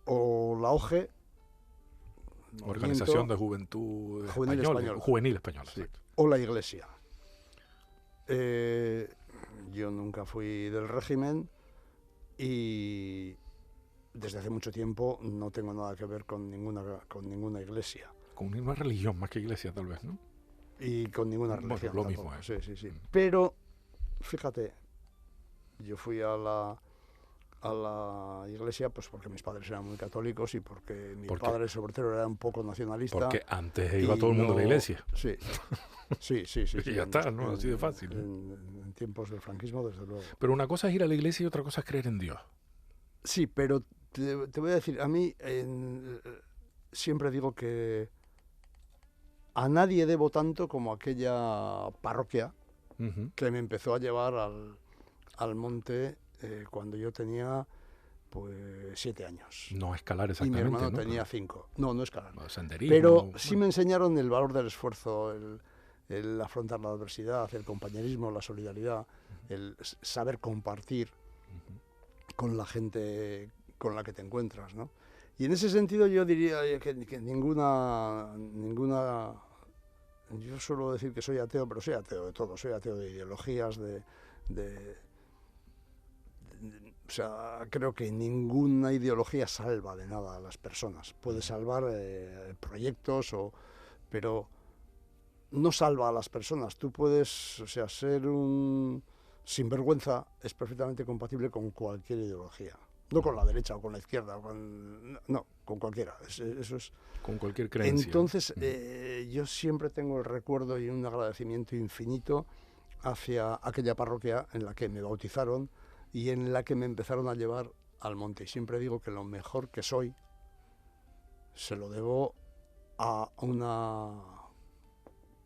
Speaker 3: O la OGE,
Speaker 2: Organización de Juventud Juvenil Española.
Speaker 3: Sí. O la Iglesia. Yo nunca fui del régimen y desde hace mucho tiempo no tengo nada que ver con ninguna iglesia.
Speaker 2: Con ninguna religión, más que iglesia tal vez, ¿no?
Speaker 3: Y con ninguna religión.
Speaker 2: Bueno, lo mismo,
Speaker 3: Sí. Pero, fíjate, Yo fui a la iglesia pues porque mis padres eran muy católicos y porque mi padre sobre todo era un poco nacionalista.
Speaker 2: Porque antes iba todo el mundo a la iglesia.
Speaker 3: Sí. Sí.
Speaker 2: Y ya está, ¿no? Así de fácil.
Speaker 3: En tiempos del franquismo, desde luego.
Speaker 2: Pero una cosa es ir a la iglesia y otra cosa es creer en Dios.
Speaker 3: Sí, pero te voy a decir, a mí siempre digo que a nadie debo tanto como aquella parroquia que me empezó a llevar al monte cuando yo tenía pues 7 años.
Speaker 2: No escalar exactamente,
Speaker 3: y mi hermano
Speaker 2: ¿no?
Speaker 3: tenía 5. No escalar.
Speaker 2: Senderismo,
Speaker 3: pero sí me enseñaron el valor del esfuerzo, el afrontar la adversidad, el compañerismo, la solidaridad, el saber compartir con la gente con la que te encuentras, ¿no? Y en ese sentido yo diría que ninguna... Yo suelo decir que soy ateo, pero soy ateo de todo. Soy ateo de ideologías, o sea, creo que ninguna ideología salva de nada a las personas. Puede salvar proyectos, pero no salva a las personas. Tú puedes, o sea, ser un sinvergüenza es perfectamente compatible con cualquier ideología. No con la derecha o con la izquierda, no, con cualquiera. Eso es.
Speaker 2: Con cualquier creencia.
Speaker 3: Entonces, yo siempre tengo el recuerdo y un agradecimiento infinito hacia aquella parroquia en la que me bautizaron y en la que me empezaron a llevar al monte. Y siempre digo que lo mejor que soy se lo debo a una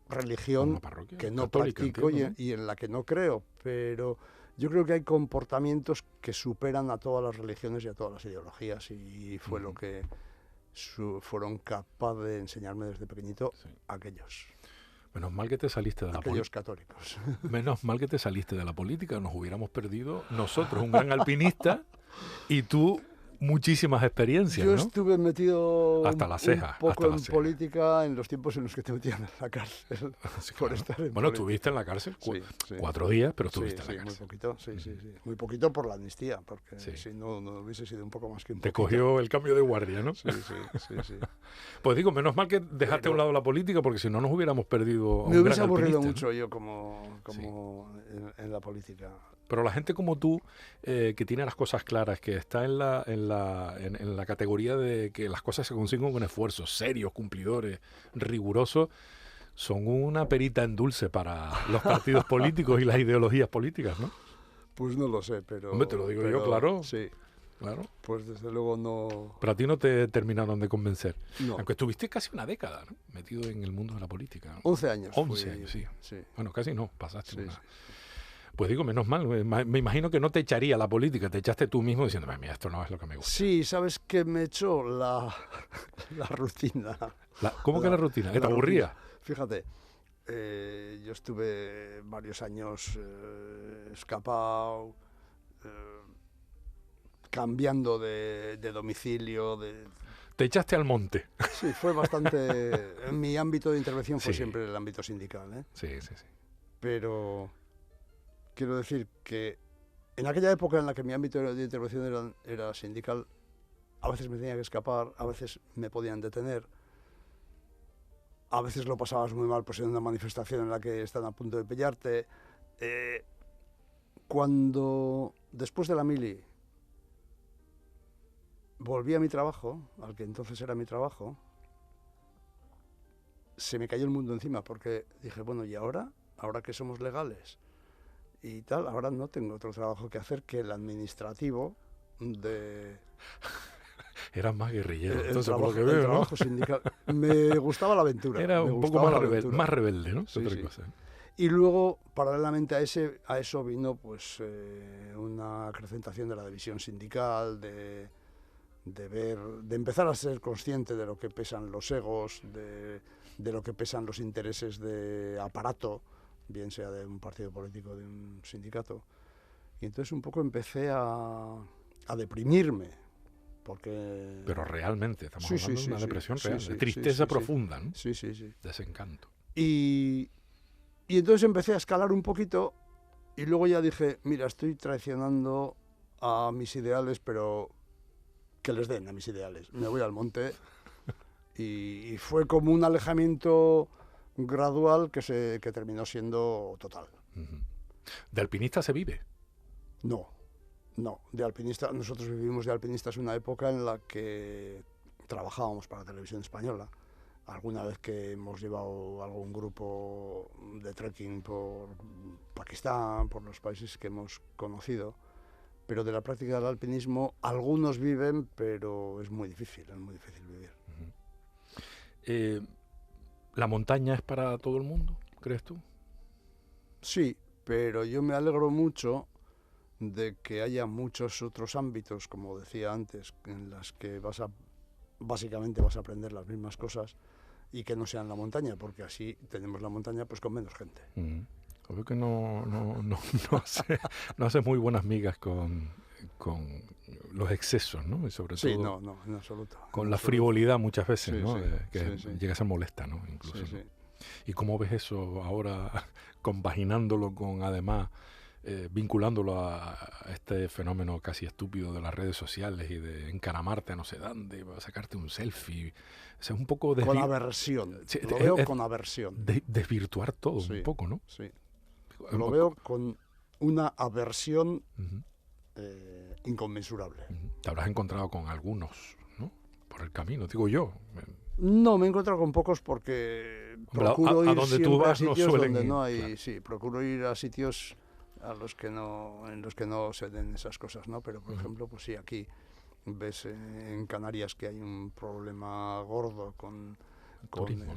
Speaker 3: religión que no practico y en la que no creo, pero yo creo que hay comportamientos que superan a todas las religiones y a todas las ideologías y fue lo que fueron capaces de enseñarme desde pequeñito aquellos.
Speaker 2: Menos mal que te saliste de la política.
Speaker 3: Aquellos católicos.
Speaker 2: Menos mal que te saliste de la política, nos hubiéramos perdido nosotros, un gran alpinista, y tú muchísimas experiencias,
Speaker 3: Yo
Speaker 2: ¿no?
Speaker 3: estuve metido
Speaker 2: hasta la ceja,
Speaker 3: un poco
Speaker 2: hasta la
Speaker 3: en
Speaker 2: ceja.
Speaker 3: Política en los tiempos en los que te metían en la cárcel.
Speaker 2: Sí,
Speaker 3: por
Speaker 2: claro.
Speaker 3: estar en
Speaker 2: Bueno,
Speaker 3: política.
Speaker 2: estuviste en la cárcel
Speaker 3: Sí.
Speaker 2: 4 días, pero estuviste en la
Speaker 3: muy
Speaker 2: cárcel.
Speaker 3: poquito, sí. Muy poquito por la amnistía, porque si no hubiese sido un poco más que un
Speaker 2: Te
Speaker 3: poquito.
Speaker 2: cogió el cambio de guardia, ¿no?
Speaker 3: Sí.
Speaker 2: Pues digo, menos mal que dejaste a un lado la política, porque si no nos hubiéramos perdido a
Speaker 3: Me
Speaker 2: un
Speaker 3: hubiese
Speaker 2: gran
Speaker 3: aburrido
Speaker 2: alpinista,
Speaker 3: mucho yo como en la política.
Speaker 2: Pero la gente como tú, que tiene las cosas claras, que está en la categoría de que las cosas se consiguen con esfuerzos serios, cumplidores, rigurosos, son una perita en dulce para los partidos políticos y las ideologías políticas, ¿no?
Speaker 3: Pues no lo sé, pero...
Speaker 2: Hombre, te lo digo yo, claro.
Speaker 3: Sí,
Speaker 2: Claro.
Speaker 3: pues desde luego no...
Speaker 2: Pero a ti no te terminaron de convencer.
Speaker 3: No.
Speaker 2: Aunque estuviste casi una década, ¿no? Metido en el mundo de la política, ¿no?
Speaker 3: 11 años.
Speaker 2: 11 años, sí.
Speaker 3: Sí.
Speaker 2: Bueno, casi no, pasaste
Speaker 3: Sí,
Speaker 2: una...
Speaker 3: sí.
Speaker 2: Pues digo, menos mal, me imagino que no te echaría la política, te echaste tú mismo diciendo, mira, esto no es lo que me gusta.
Speaker 3: Sí, ¿sabes qué me echó? La rutina.
Speaker 2: ¿Cómo que la rutina? ¿Que te aburría?
Speaker 3: Rutina. Fíjate, yo estuve varios años escapado, cambiando de domicilio.
Speaker 2: Te echaste al monte.
Speaker 3: Sí, fue bastante... En mi ámbito de intervención fue siempre el ámbito sindical, ¿eh?
Speaker 2: Sí.
Speaker 3: Pero quiero decir que en aquella época en la que mi ámbito de intervención era sindical, a veces me tenía que escapar, a veces me podían detener, a veces lo pasabas muy mal pues en una manifestación en la que están a punto de pillarte. Cuando, después de la mili, volví a mi trabajo, al que entonces era mi trabajo, se me cayó el mundo encima, porque dije, bueno, ¿y ahora? Ahora que somos legales y tal, ahora no tengo otro trabajo que hacer que el administrativo de...
Speaker 2: Eras más guerrillero, entonces
Speaker 3: trabajo,
Speaker 2: por lo que veo,
Speaker 3: el
Speaker 2: ¿no?
Speaker 3: trabajo sindical. Me gustaba la aventura.
Speaker 2: Era un poco más rebelde, ¿no?
Speaker 3: Sí,
Speaker 2: Otra
Speaker 3: sí.
Speaker 2: cosa.
Speaker 3: Y luego, paralelamente a eso vino pues una acrecentación de la división sindical, de empezar a ser consciente de lo que pesan los egos, de lo que pesan los intereses de aparato, bien sea de un partido político o de un sindicato. Y entonces un poco empecé a deprimirme, porque...
Speaker 2: Pero realmente, estamos hablando de una depresión real, de
Speaker 3: sí,
Speaker 2: tristeza profunda, ¿no?
Speaker 3: Sí.
Speaker 2: Desencanto.
Speaker 3: Y entonces empecé a escalar un poquito y luego ya dije, mira, estoy traicionando a mis ideales, pero que les den a mis ideales. Me voy al monte y fue como un alejamiento gradual que terminó siendo total.
Speaker 2: De alpinista se vive.
Speaker 3: No, de alpinista, nosotros vivimos de alpinistas una época en la que trabajábamos para Televisión Española. Alguna vez que hemos llevado algún grupo de trekking por Pakistán, por los países que hemos conocido, pero de la práctica del alpinismo algunos viven, pero es muy difícil vivir.
Speaker 2: ¿La montaña es para todo el mundo, crees tú?
Speaker 3: Sí, pero yo me alegro mucho de que haya muchos otros ámbitos, como decía antes, en las que básicamente vas a aprender las mismas cosas y que no sean la montaña, porque así tenemos la montaña pues con menos gente.
Speaker 2: Obvio que no hace muy buenas migas con los excesos, ¿no? Y sobre
Speaker 3: Sí,
Speaker 2: todo
Speaker 3: no, en absoluto.
Speaker 2: con la frivolidad muchas veces,
Speaker 3: Sí,
Speaker 2: ¿no?
Speaker 3: sí,
Speaker 2: Que
Speaker 3: sí.
Speaker 2: llega a ser molesta, ¿no? Incluso.
Speaker 3: Sí,
Speaker 2: ¿no?
Speaker 3: sí.
Speaker 2: ¿Y cómo ves eso ahora, compaginándolo con, además, vinculándolo a este fenómeno casi estúpido de las redes sociales y de encaramarte a no sé dónde, sacarte un selfie? O sea, un poco
Speaker 3: Con aversión.
Speaker 2: Sí,
Speaker 3: Lo veo con aversión.
Speaker 2: Desvirtuar todo
Speaker 3: Sí,
Speaker 2: un poco, ¿no?
Speaker 3: Sí. Lo veo con una aversión
Speaker 2: Uh-huh.
Speaker 3: Inconmensurable.
Speaker 2: Te habrás encontrado con algunos, ¿no? Por el camino, digo yo.
Speaker 3: No, me he encontrado con pocos porque procuro ir
Speaker 2: donde tú
Speaker 3: siempre a
Speaker 2: vas no
Speaker 3: sitios
Speaker 2: suelen
Speaker 3: donde
Speaker 2: ir,
Speaker 3: no hay...
Speaker 2: claro.
Speaker 3: Sí, procuro ir a sitios en los que no se den esas cosas, ¿no? Pero, por ejemplo, pues sí, aquí ves en Canarias que hay un problema gordo con
Speaker 2: Turismo,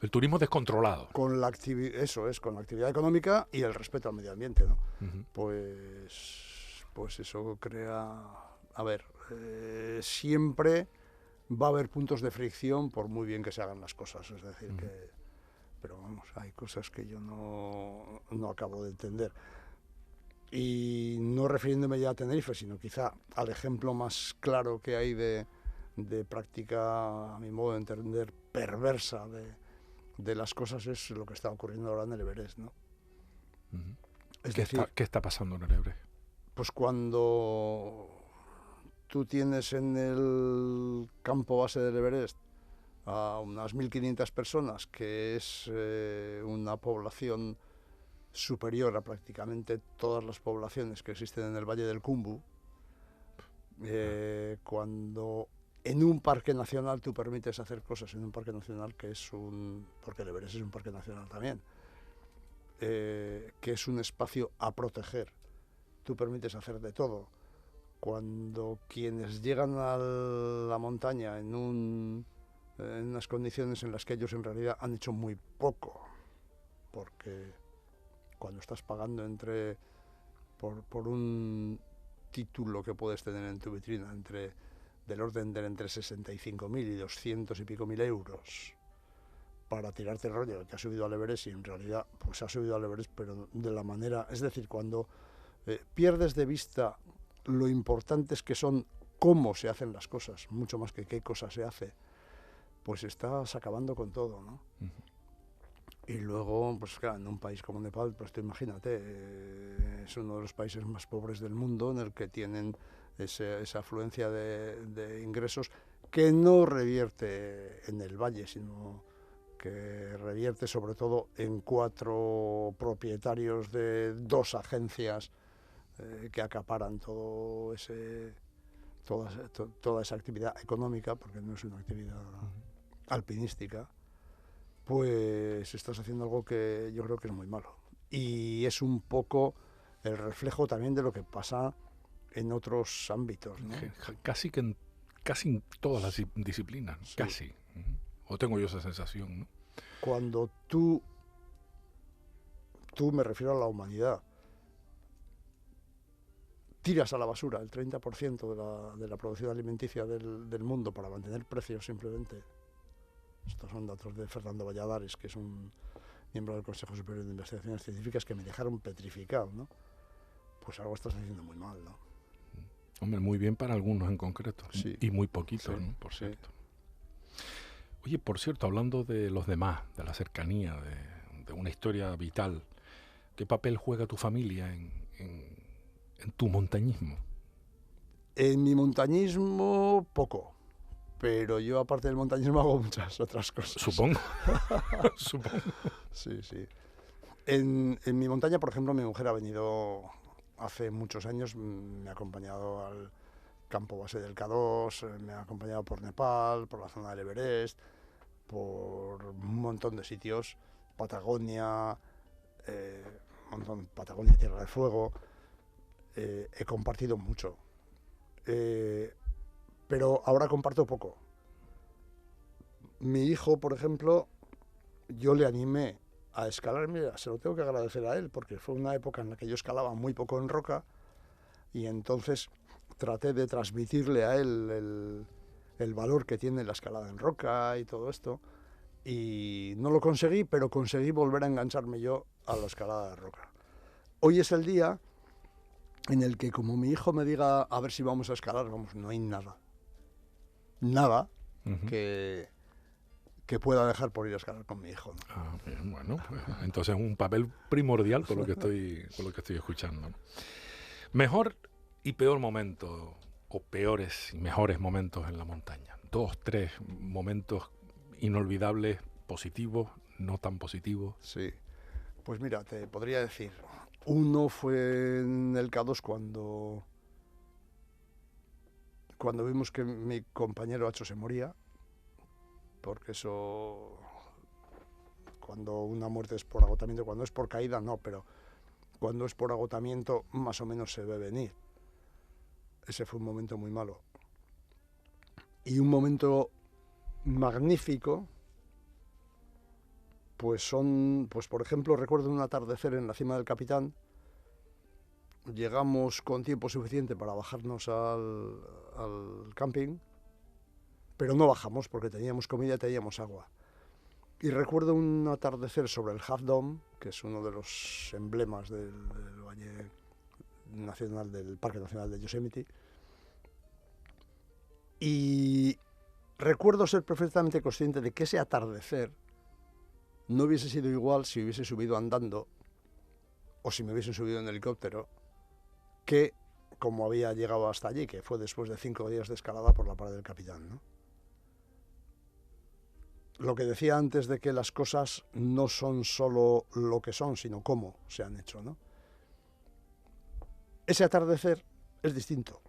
Speaker 2: el turismo descontrolado.
Speaker 3: con la actividad económica y el respeto al medio ambiente, ¿no?
Speaker 2: Uh-huh.
Speaker 3: Pues eso crea... A ver, siempre va a haber puntos de fricción por muy bien que se hagan las cosas, es decir, que... Pero vamos, hay cosas que yo no acabo de entender. Y no refiriéndome ya a Tenerife, sino quizá al ejemplo más claro que hay de práctica, a mi modo de entender, perversa de las cosas, es lo que está ocurriendo ahora en el Everest, ¿no?
Speaker 2: Uh-huh.
Speaker 3: Es decir,
Speaker 2: ¿Qué está pasando en el Everest?
Speaker 3: pues cuando tú tienes en el campo base del Everest a unas 1.500 personas, que es una población superior a prácticamente todas las poblaciones que existen en el Valle del Khumbu, cuando en un parque nacional tú permites hacer cosas en un parque nacional que es porque el Everest es un parque nacional también, que es un espacio a proteger, tú permites hacer de todo, cuando quienes llegan a la montaña en unas condiciones en las que ellos en realidad han hecho muy poco, porque cuando estás pagando por un título que puedes tener en tu vitrina del orden de entre 65.000 y 200 y pico mil euros para tirarte el rollo de que has subido al Everest, y en realidad pues has subido al Everest pero de la manera, es decir, cuando pierdes de vista lo importantes que son cómo se hacen las cosas, mucho más que qué cosa se hace, pues estás acabando con todo, ¿no? Uh-huh. Y luego, pues claro, en un país como Nepal, pues tú imagínate, es uno de los países más pobres del mundo, en el que tienen esa afluencia de ingresos que no revierte en el valle, sino que revierte sobre todo en 4 propietarios de 2 agencias que acaparan toda esa actividad económica, porque no es una actividad alpinística. Pues estás haciendo algo que yo creo que es muy malo. Y es un poco el reflejo también de lo que pasa en otros ámbitos, ¿no?
Speaker 2: Casi en todas las disciplinas, sí. Casi. O tengo yo esa sensación, ¿no?
Speaker 3: Cuando tú me refiero a la humanidad, tiras a la basura el 30% de la producción alimenticia del mundo para mantener precios simplemente. Estos son datos de Fernando Valladares, que es un miembro del Consejo Superior de Investigaciones Científicas, que me dejaron petrificado, ¿no? Pues algo estás haciendo muy mal, ¿no?
Speaker 2: Hombre, muy bien para algunos en concreto,
Speaker 3: sí.
Speaker 2: Y muy poquito,
Speaker 3: sí,
Speaker 2: ¿no? Por cierto.
Speaker 3: Sí.
Speaker 2: Oye, por cierto, hablando de los demás, de la cercanía, de una historia vital, ¿qué papel juega tu familia en tu montañismo?
Speaker 3: En mi montañismo, poco. Pero yo, aparte del montañismo, hago muchas otras cosas.
Speaker 2: Supongo. Supongo.
Speaker 3: Sí. En mi montaña, por ejemplo, mi mujer ha venido hace muchos años me ha acompañado al campo base del K2, me ha acompañado por Nepal, por la zona del Everest, por un montón de sitios, Patagonia, Patagonia, Tierra del Fuego. He compartido mucho, pero ahora comparto poco. Mi hijo, por ejemplo, yo le animé a escalar, mira, se lo tengo que agradecer a él, porque fue una época en la que yo escalaba muy poco en roca, y entonces traté de transmitirle a él el valor que tiene la escalada en roca y todo esto, y no lo conseguí, pero conseguí volver a engancharme yo a la escalada de roca. Hoy es el día en el que, como mi hijo me diga a ver si vamos a escalar, vamos, no hay nada que pueda dejar por ir a escalar con mi hijo, ¿no?
Speaker 2: Ah, bien, bueno, pues, entonces es un papel primordial por lo que estoy escuchando, ¿no? Mejor y peor momento, o peores y mejores momentos en la montaña. 2, 3 momentos inolvidables, positivos, no tan positivos.
Speaker 3: Sí, pues mira, te podría decir, uno fue en el K2 cuando vimos que mi compañero Hacho se moría, porque eso, cuando una muerte es por agotamiento, cuando es por caída no, pero cuando es por agotamiento más o menos se ve venir. Ese fue un momento muy malo. Y un momento magnífico, pues por ejemplo, recuerdo un atardecer en la cima del Capitán. Llegamos con tiempo suficiente para bajarnos al camping, pero no bajamos porque teníamos comida y teníamos agua. Y recuerdo un atardecer sobre el Half Dome, que es uno de los emblemas del Valle Nacional, del Parque Nacional de Yosemite. Y recuerdo ser perfectamente consciente de que ese atardecer no hubiese sido igual si hubiese subido andando o si me hubiesen subido en helicóptero, que como había llegado hasta allí, que fue después de 5 días de escalada por la pared del Capitán, ¿no? Lo que decía antes de que las cosas no son solo lo que son, sino cómo se han hecho, ¿no? Ese atardecer es distinto,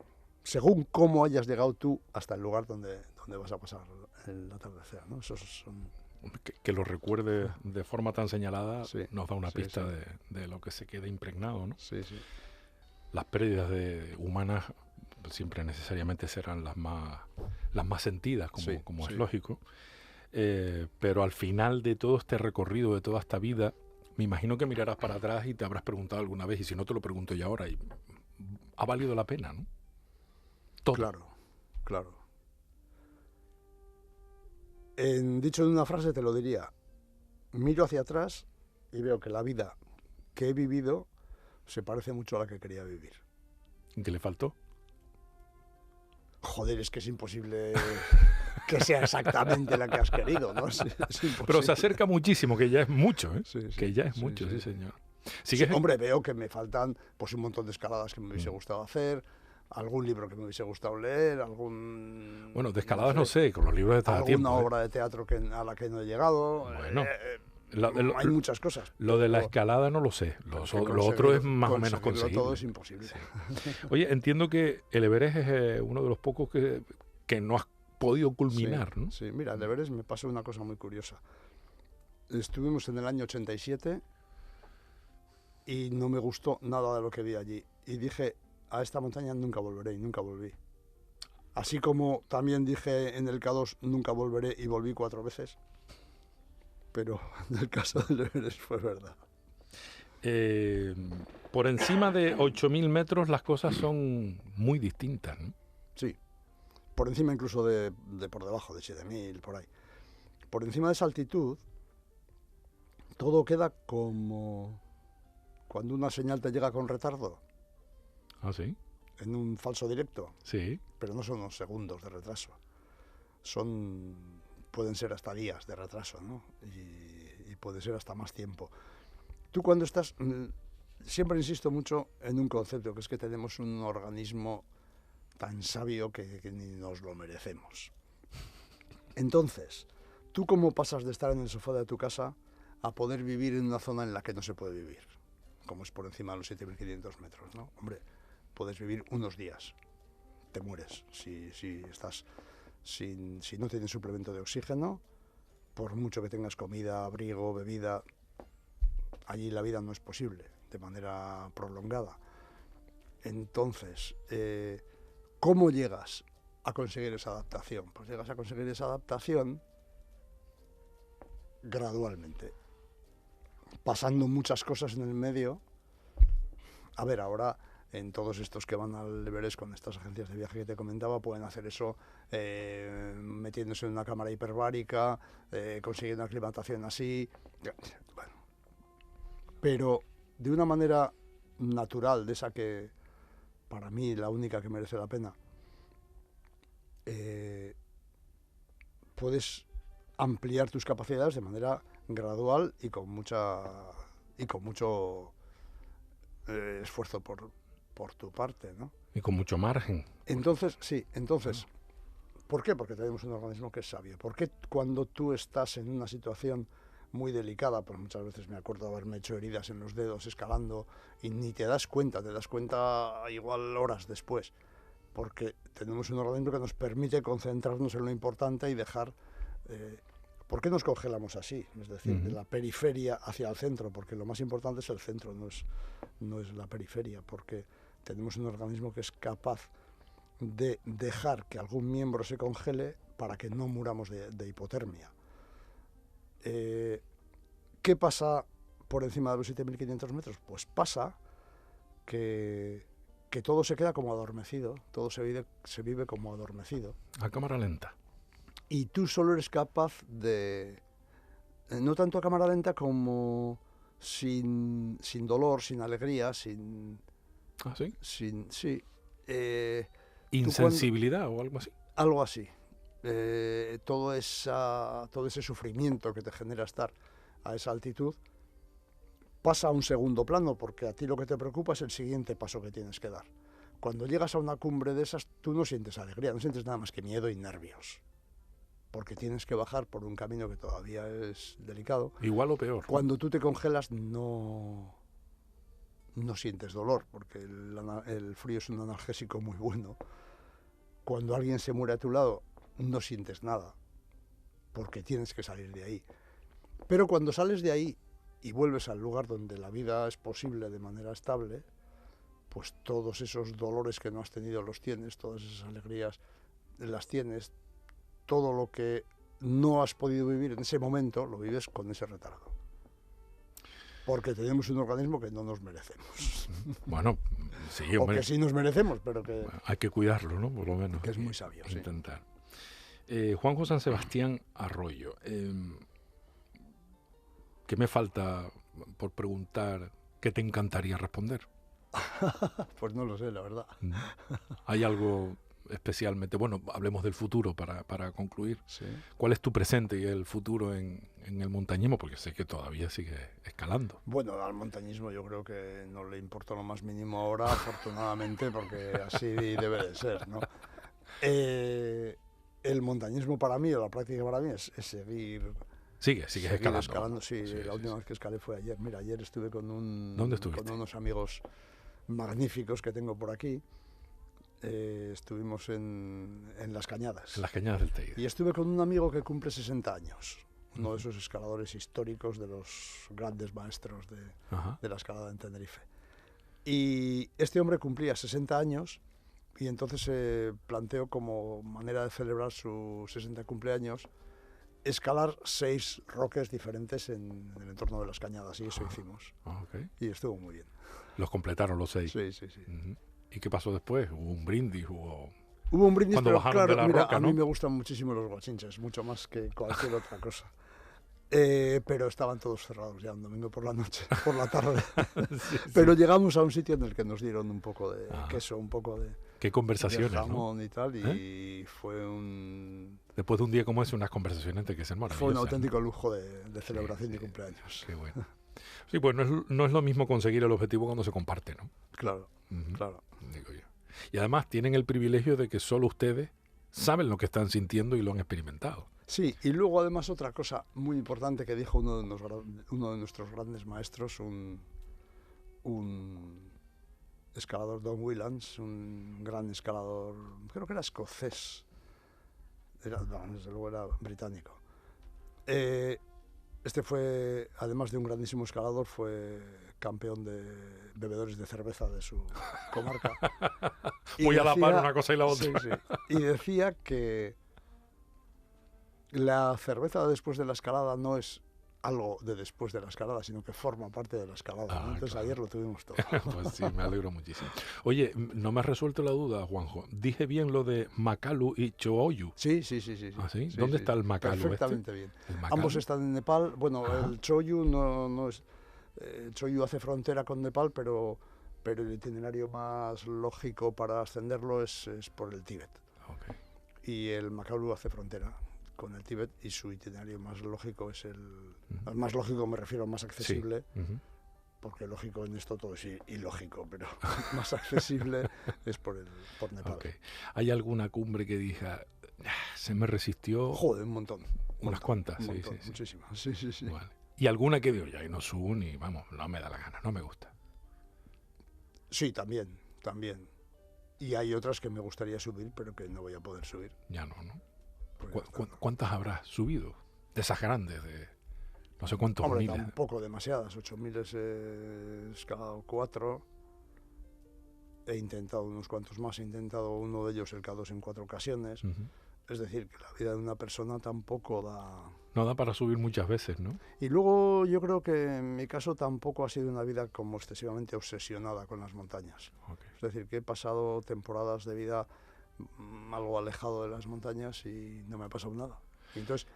Speaker 3: según cómo hayas llegado tú hasta el lugar donde vas a pasar el atardecer, ¿no? Esos son...
Speaker 2: Que lo recuerde de forma tan señalada,
Speaker 3: sí,
Speaker 2: nos da una
Speaker 3: sí,
Speaker 2: pista
Speaker 3: sí.
Speaker 2: de lo que se queda impregnado, ¿no?
Speaker 3: Sí, sí.
Speaker 2: Las pérdidas humanas siempre necesariamente serán las más sentidas, como
Speaker 3: sí.
Speaker 2: es lógico. Pero al final de todo este recorrido, de toda esta vida, me imagino que mirarás para atrás y te habrás preguntado alguna vez, y si no te lo pregunto yo ahora, ¿ha valido la pena, no? Todo.
Speaker 3: Claro. Dicho en una frase te lo diría, miro hacia atrás y veo que la vida que he vivido se parece mucho a la que quería vivir.
Speaker 2: ¿Qué le faltó?
Speaker 3: Joder, es que es imposible que sea exactamente la que has querido, ¿no? Es
Speaker 2: Pero se acerca muchísimo, que ya es mucho, ¿eh?
Speaker 3: Sí,
Speaker 2: que ya es mucho, sí, señor. Sí,
Speaker 3: hombre, veo que me faltan pues un montón de escaladas que me hubiese gustado hacer, algún libro que me hubiese gustado leer,
Speaker 2: Bueno, de escaladas no sé, con los libros de cada tiempo.
Speaker 3: Alguna obra de teatro a la que no he llegado.
Speaker 2: Bueno,
Speaker 3: hay muchas cosas.
Speaker 2: Lo de la escalada no lo sé. Lo otro es más o menos conseguible.
Speaker 3: Todo es imposible.
Speaker 2: Sí. Oye, entiendo que el Everest es uno de los pocos que no has podido culminar,
Speaker 3: sí,
Speaker 2: ¿no?
Speaker 3: Sí, mira, el Everest me pasó una cosa muy curiosa. Estuvimos en el año 87 y no me gustó nada de lo que vi allí. Y dije, a esta montaña nunca volveré, y nunca volví. Así como también dije en el K2, nunca volveré, y volví 4 veces. Pero en el caso del Everest fue verdad.
Speaker 2: Por encima de 8.000 metros las cosas son muy distintas, ¿no?
Speaker 3: Sí, por encima incluso de por debajo de 7.000, por ahí. Por encima de esa altitud, todo queda como cuando una señal te llega con retardo.
Speaker 2: ¿Ah, sí?
Speaker 3: En un falso directo.
Speaker 2: Sí.
Speaker 3: Pero no son unos segundos de retraso. Pueden ser hasta días de retraso, ¿no? Y puede ser hasta más tiempo. Tú cuando estás... Siempre insisto mucho en un concepto, que es que tenemos un organismo tan sabio que ni nos lo merecemos. Entonces, ¿tú cómo pasas de estar en el sofá de tu casa a poder vivir en una zona en la que no se puede vivir? como es por encima de los 7.500 metros, ¿no? Hombre, puedes vivir unos días, te mueres. Si no tienes suplemento de oxígeno, por mucho que tengas comida, abrigo, bebida, allí la vida no es posible de manera prolongada. Entonces, ¿cómo llegas a conseguir esa adaptación? Pues llegas a conseguir esa adaptación gradualmente, pasando muchas cosas en el medio. A ver, ahora en todos estos que van al Everest con estas agencias de viaje que te comentaba, pueden hacer eso metiéndose en una cámara hiperbárica, consiguiendo aclimatación así, bueno. Pero de una manera natural, de esa que para mí la única que merece la pena, puedes ampliar tus capacidades de manera gradual y con mucho esfuerzo por tu parte, ¿no?
Speaker 2: Y con mucho margen.
Speaker 3: Entonces, ¿por qué? Porque tenemos un organismo que es sabio. ¿Por qué cuando tú estás en una situación muy delicada, pues muchas veces me acuerdo de haberme hecho heridas en los dedos escalando y ni te das cuenta igual horas después, porque tenemos un organismo que nos permite concentrarnos en lo importante y dejar... ¿Por qué nos congelamos así? Es decir, de la periferia hacia el centro, porque lo más importante es el centro, no es la periferia, porque tenemos un organismo que es capaz de dejar que algún miembro se congele para que no muramos de hipotermia. ¿Qué pasa por encima de los 7.500 metros? Pues pasa que todo se queda como adormecido, todo se vive como adormecido.
Speaker 2: A cámara lenta.
Speaker 3: Y tú solo eres capaz de, no tanto a cámara lenta como sin dolor, sin alegría, sin...
Speaker 2: ¿Ah, sí?
Speaker 3: Sí.
Speaker 2: ¿Insensibilidad o algo así?
Speaker 3: Algo así. Todo ese sufrimiento que te genera estar a esa altitud pasa a un segundo plano, porque a ti lo que te preocupa es el siguiente paso que tienes que dar. Cuando llegas a una cumbre de esas, tú no sientes alegría, no sientes nada más que miedo y nervios, porque tienes que bajar por un camino que todavía es delicado.
Speaker 2: Igual o peor.
Speaker 3: Cuando tú te congelas no sientes dolor, porque el frío es un analgésico muy bueno. Cuando alguien se muere a tu lado, no sientes nada, porque tienes que salir de ahí. Pero cuando sales de ahí y vuelves al lugar donde la vida es posible de manera estable, pues todos esos dolores que no has tenido los tienes, todas esas alegrías las tienes, todo lo que no has podido vivir en ese momento lo vives con ese retardo. Porque tenemos un organismo que no nos merecemos.
Speaker 2: Bueno, sí, hombre.
Speaker 3: O que sí nos merecemos, pero que...
Speaker 2: Bueno, hay que cuidarlo, ¿no? Por lo menos.
Speaker 3: Que es muy sabio, sí.
Speaker 2: Intentar. Juanjo San Sebastián Arroyo. ¿Qué me falta por preguntar? ¿Qué te encantaría responder?
Speaker 3: Pues no lo sé, la verdad.
Speaker 2: ¿Hay algo especialmente? Bueno, hablemos del futuro para concluir.
Speaker 3: Sí.
Speaker 2: ¿Cuál es tu presente y el futuro en el montañismo? Porque sé que todavía sigue escalando.
Speaker 3: Bueno, al montañismo yo creo que no le importa lo más mínimo ahora, afortunadamente, porque así debe de ser, ¿no? El montañismo para mí, o la práctica para mí, es seguir...
Speaker 2: Sigues escalando.
Speaker 3: Sí, la última vez que escalé fue ayer. Mira, ayer estuve con
Speaker 2: ¿Dónde estuviste?
Speaker 3: Con unos amigos magníficos que tengo por aquí. Estuvimos en Las Cañadas.
Speaker 2: En Las Cañadas del Teide.
Speaker 3: Y estuve con un amigo que cumple 60 años. Uno de esos escaladores históricos, de los grandes maestros de la escalada en Tenerife. Y este hombre cumplía 60 años y entonces se planteó como manera de celebrar su 60 cumpleaños escalar 6 roques diferentes en el entorno de Las Cañadas, y eso hicimos.
Speaker 2: Okay.
Speaker 3: Y estuvo muy bien.
Speaker 2: ¿Los completaron los 6?
Speaker 3: Sí.
Speaker 2: ¿Y qué pasó después? ¿Hubo un brindis?
Speaker 3: Hubo un brindis,
Speaker 2: cuando
Speaker 3: pero
Speaker 2: bajaron
Speaker 3: claro,
Speaker 2: de la
Speaker 3: mira,
Speaker 2: roca,
Speaker 3: a
Speaker 2: ¿no?
Speaker 3: mí me gustan muchísimo los guachinches, mucho más que cualquier otra cosa. Pero estaban todos cerrados ya un domingo por la noche, por la tarde. Sí. Pero llegamos a un sitio en el que nos dieron un poco de queso, un poco de...
Speaker 2: Qué conversaciones,
Speaker 3: de jamón, ¿no? Y tal,
Speaker 2: y
Speaker 3: fue un...
Speaker 2: Después de un día como ese, unas conversaciones que se maravillosas.
Speaker 3: Fue un auténtico lujo de celebración de cumpleaños.
Speaker 2: Qué bueno. Sí, pues no es lo mismo conseguir el objetivo cuando se comparte, ¿no?
Speaker 3: Claro, claro.
Speaker 2: Digo yo. Y además tienen el privilegio de que solo ustedes saben lo que están sintiendo y lo han experimentado.
Speaker 3: Sí, y luego además otra cosa muy importante que dijo uno de nuestros grandes maestros, un un escalador, Don Whelans, un gran escalador, creo que era escocés, desde luego era británico. Este fue, además de un grandísimo escalador, fue campeón de bebedores de cerveza de su comarca.
Speaker 2: Muy a la par una cosa y la otra.
Speaker 3: Sí, sí. Y decía que la cerveza después de la escalada no es algo de después de la escalada, sino que forma parte de la escalada, ¿no? Entonces
Speaker 2: claro.
Speaker 3: ayer lo tuvimos todo.
Speaker 2: Pues sí, me alegro muchísimo. Oye, no me has resuelto la duda, Juanjo. ¿Dije bien lo de Makalu y Choyu?
Speaker 3: Sí.
Speaker 2: ¿Ah, sí?
Speaker 3: Sí,
Speaker 2: ¿Dónde
Speaker 3: sí,
Speaker 2: está el Makalu
Speaker 3: perfectamente bien.
Speaker 2: ¿El Makalu?
Speaker 3: Ambos están en Nepal. Bueno,
Speaker 2: Ajá.
Speaker 3: el Choyu no es... Choyu hace frontera con Nepal, pero el itinerario más lógico para ascenderlo es por el Tíbet.
Speaker 2: Okay.
Speaker 3: Y el Makalu hace frontera con el Tíbet y su itinerario más lógico es al más lógico me refiero al más accesible,
Speaker 2: Sí.
Speaker 3: porque lógico en esto todo es ilógico, pero más accesible es por Nepal.
Speaker 2: Okay. ¿Hay alguna cumbre que diga, se me resistió?
Speaker 3: Joder, un montón.
Speaker 2: Unas cuantas,
Speaker 3: un
Speaker 2: sí,
Speaker 3: montón,
Speaker 2: sí.
Speaker 3: muchísimas. Sí.
Speaker 2: Vale. ¿Y alguna que digo, ya y no subo ni, vamos, no me da la gana, no me gusta?
Speaker 3: Sí, también. Y hay otras que me gustaría subir, pero que no voy a poder subir.
Speaker 2: Ya no.
Speaker 3: Porque
Speaker 2: ¿Cuántas habrás subido? De esas grandes, de no sé cuántos
Speaker 3: hombre,
Speaker 2: miles.
Speaker 3: tampoco demasiadas. 8.000 he escalado 4. He intentado unos cuantos más. He intentado uno de ellos, el K2, en 4 ocasiones.
Speaker 2: Uh-huh.
Speaker 3: Es decir, que la vida de una persona tampoco da...
Speaker 2: No da para subir muchas veces, ¿no?
Speaker 3: Y luego yo creo que en mi caso tampoco ha sido una vida como excesivamente obsesionada con las montañas.
Speaker 2: Okay.
Speaker 3: Es decir, que he pasado temporadas de vida algo alejado de las montañas y no me ha pasado nada. Y entonces,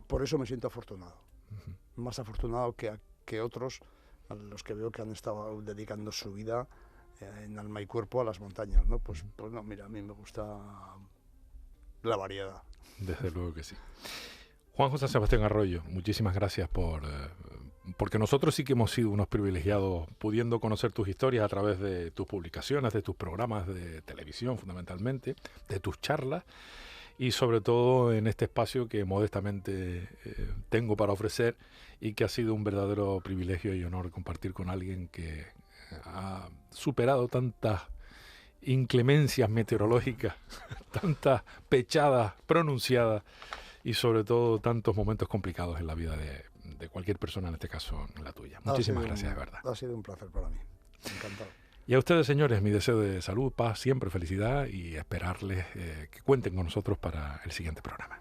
Speaker 3: por eso me siento afortunado.
Speaker 2: Uh-huh.
Speaker 3: Más afortunado que otros a los que veo que han estado dedicando su vida en alma y cuerpo a las montañas, ¿no? Pues no, mira, a mí me gusta la variedad.
Speaker 2: Desde luego que sí. Juan José Sebastián Arroyo, muchísimas gracias porque nosotros sí que hemos sido unos privilegiados pudiendo conocer tus historias a través de tus publicaciones, de tus programas de televisión fundamentalmente, de tus charlas y sobre todo en este espacio que modestamente tengo para ofrecer y que ha sido un verdadero privilegio y honor compartir con alguien que ha superado tantas inclemencias meteorológicas, tantas pechadas pronunciadas y sobre todo tantos momentos complicados en la vida de cualquier persona, en este caso en la tuya. Muchísimas gracias, de verdad.
Speaker 3: Ha sido un placer para mí. Encantado.
Speaker 2: Y a ustedes, señores, mi deseo de salud, paz, siempre felicidad y esperarles que cuenten con nosotros para el siguiente programa.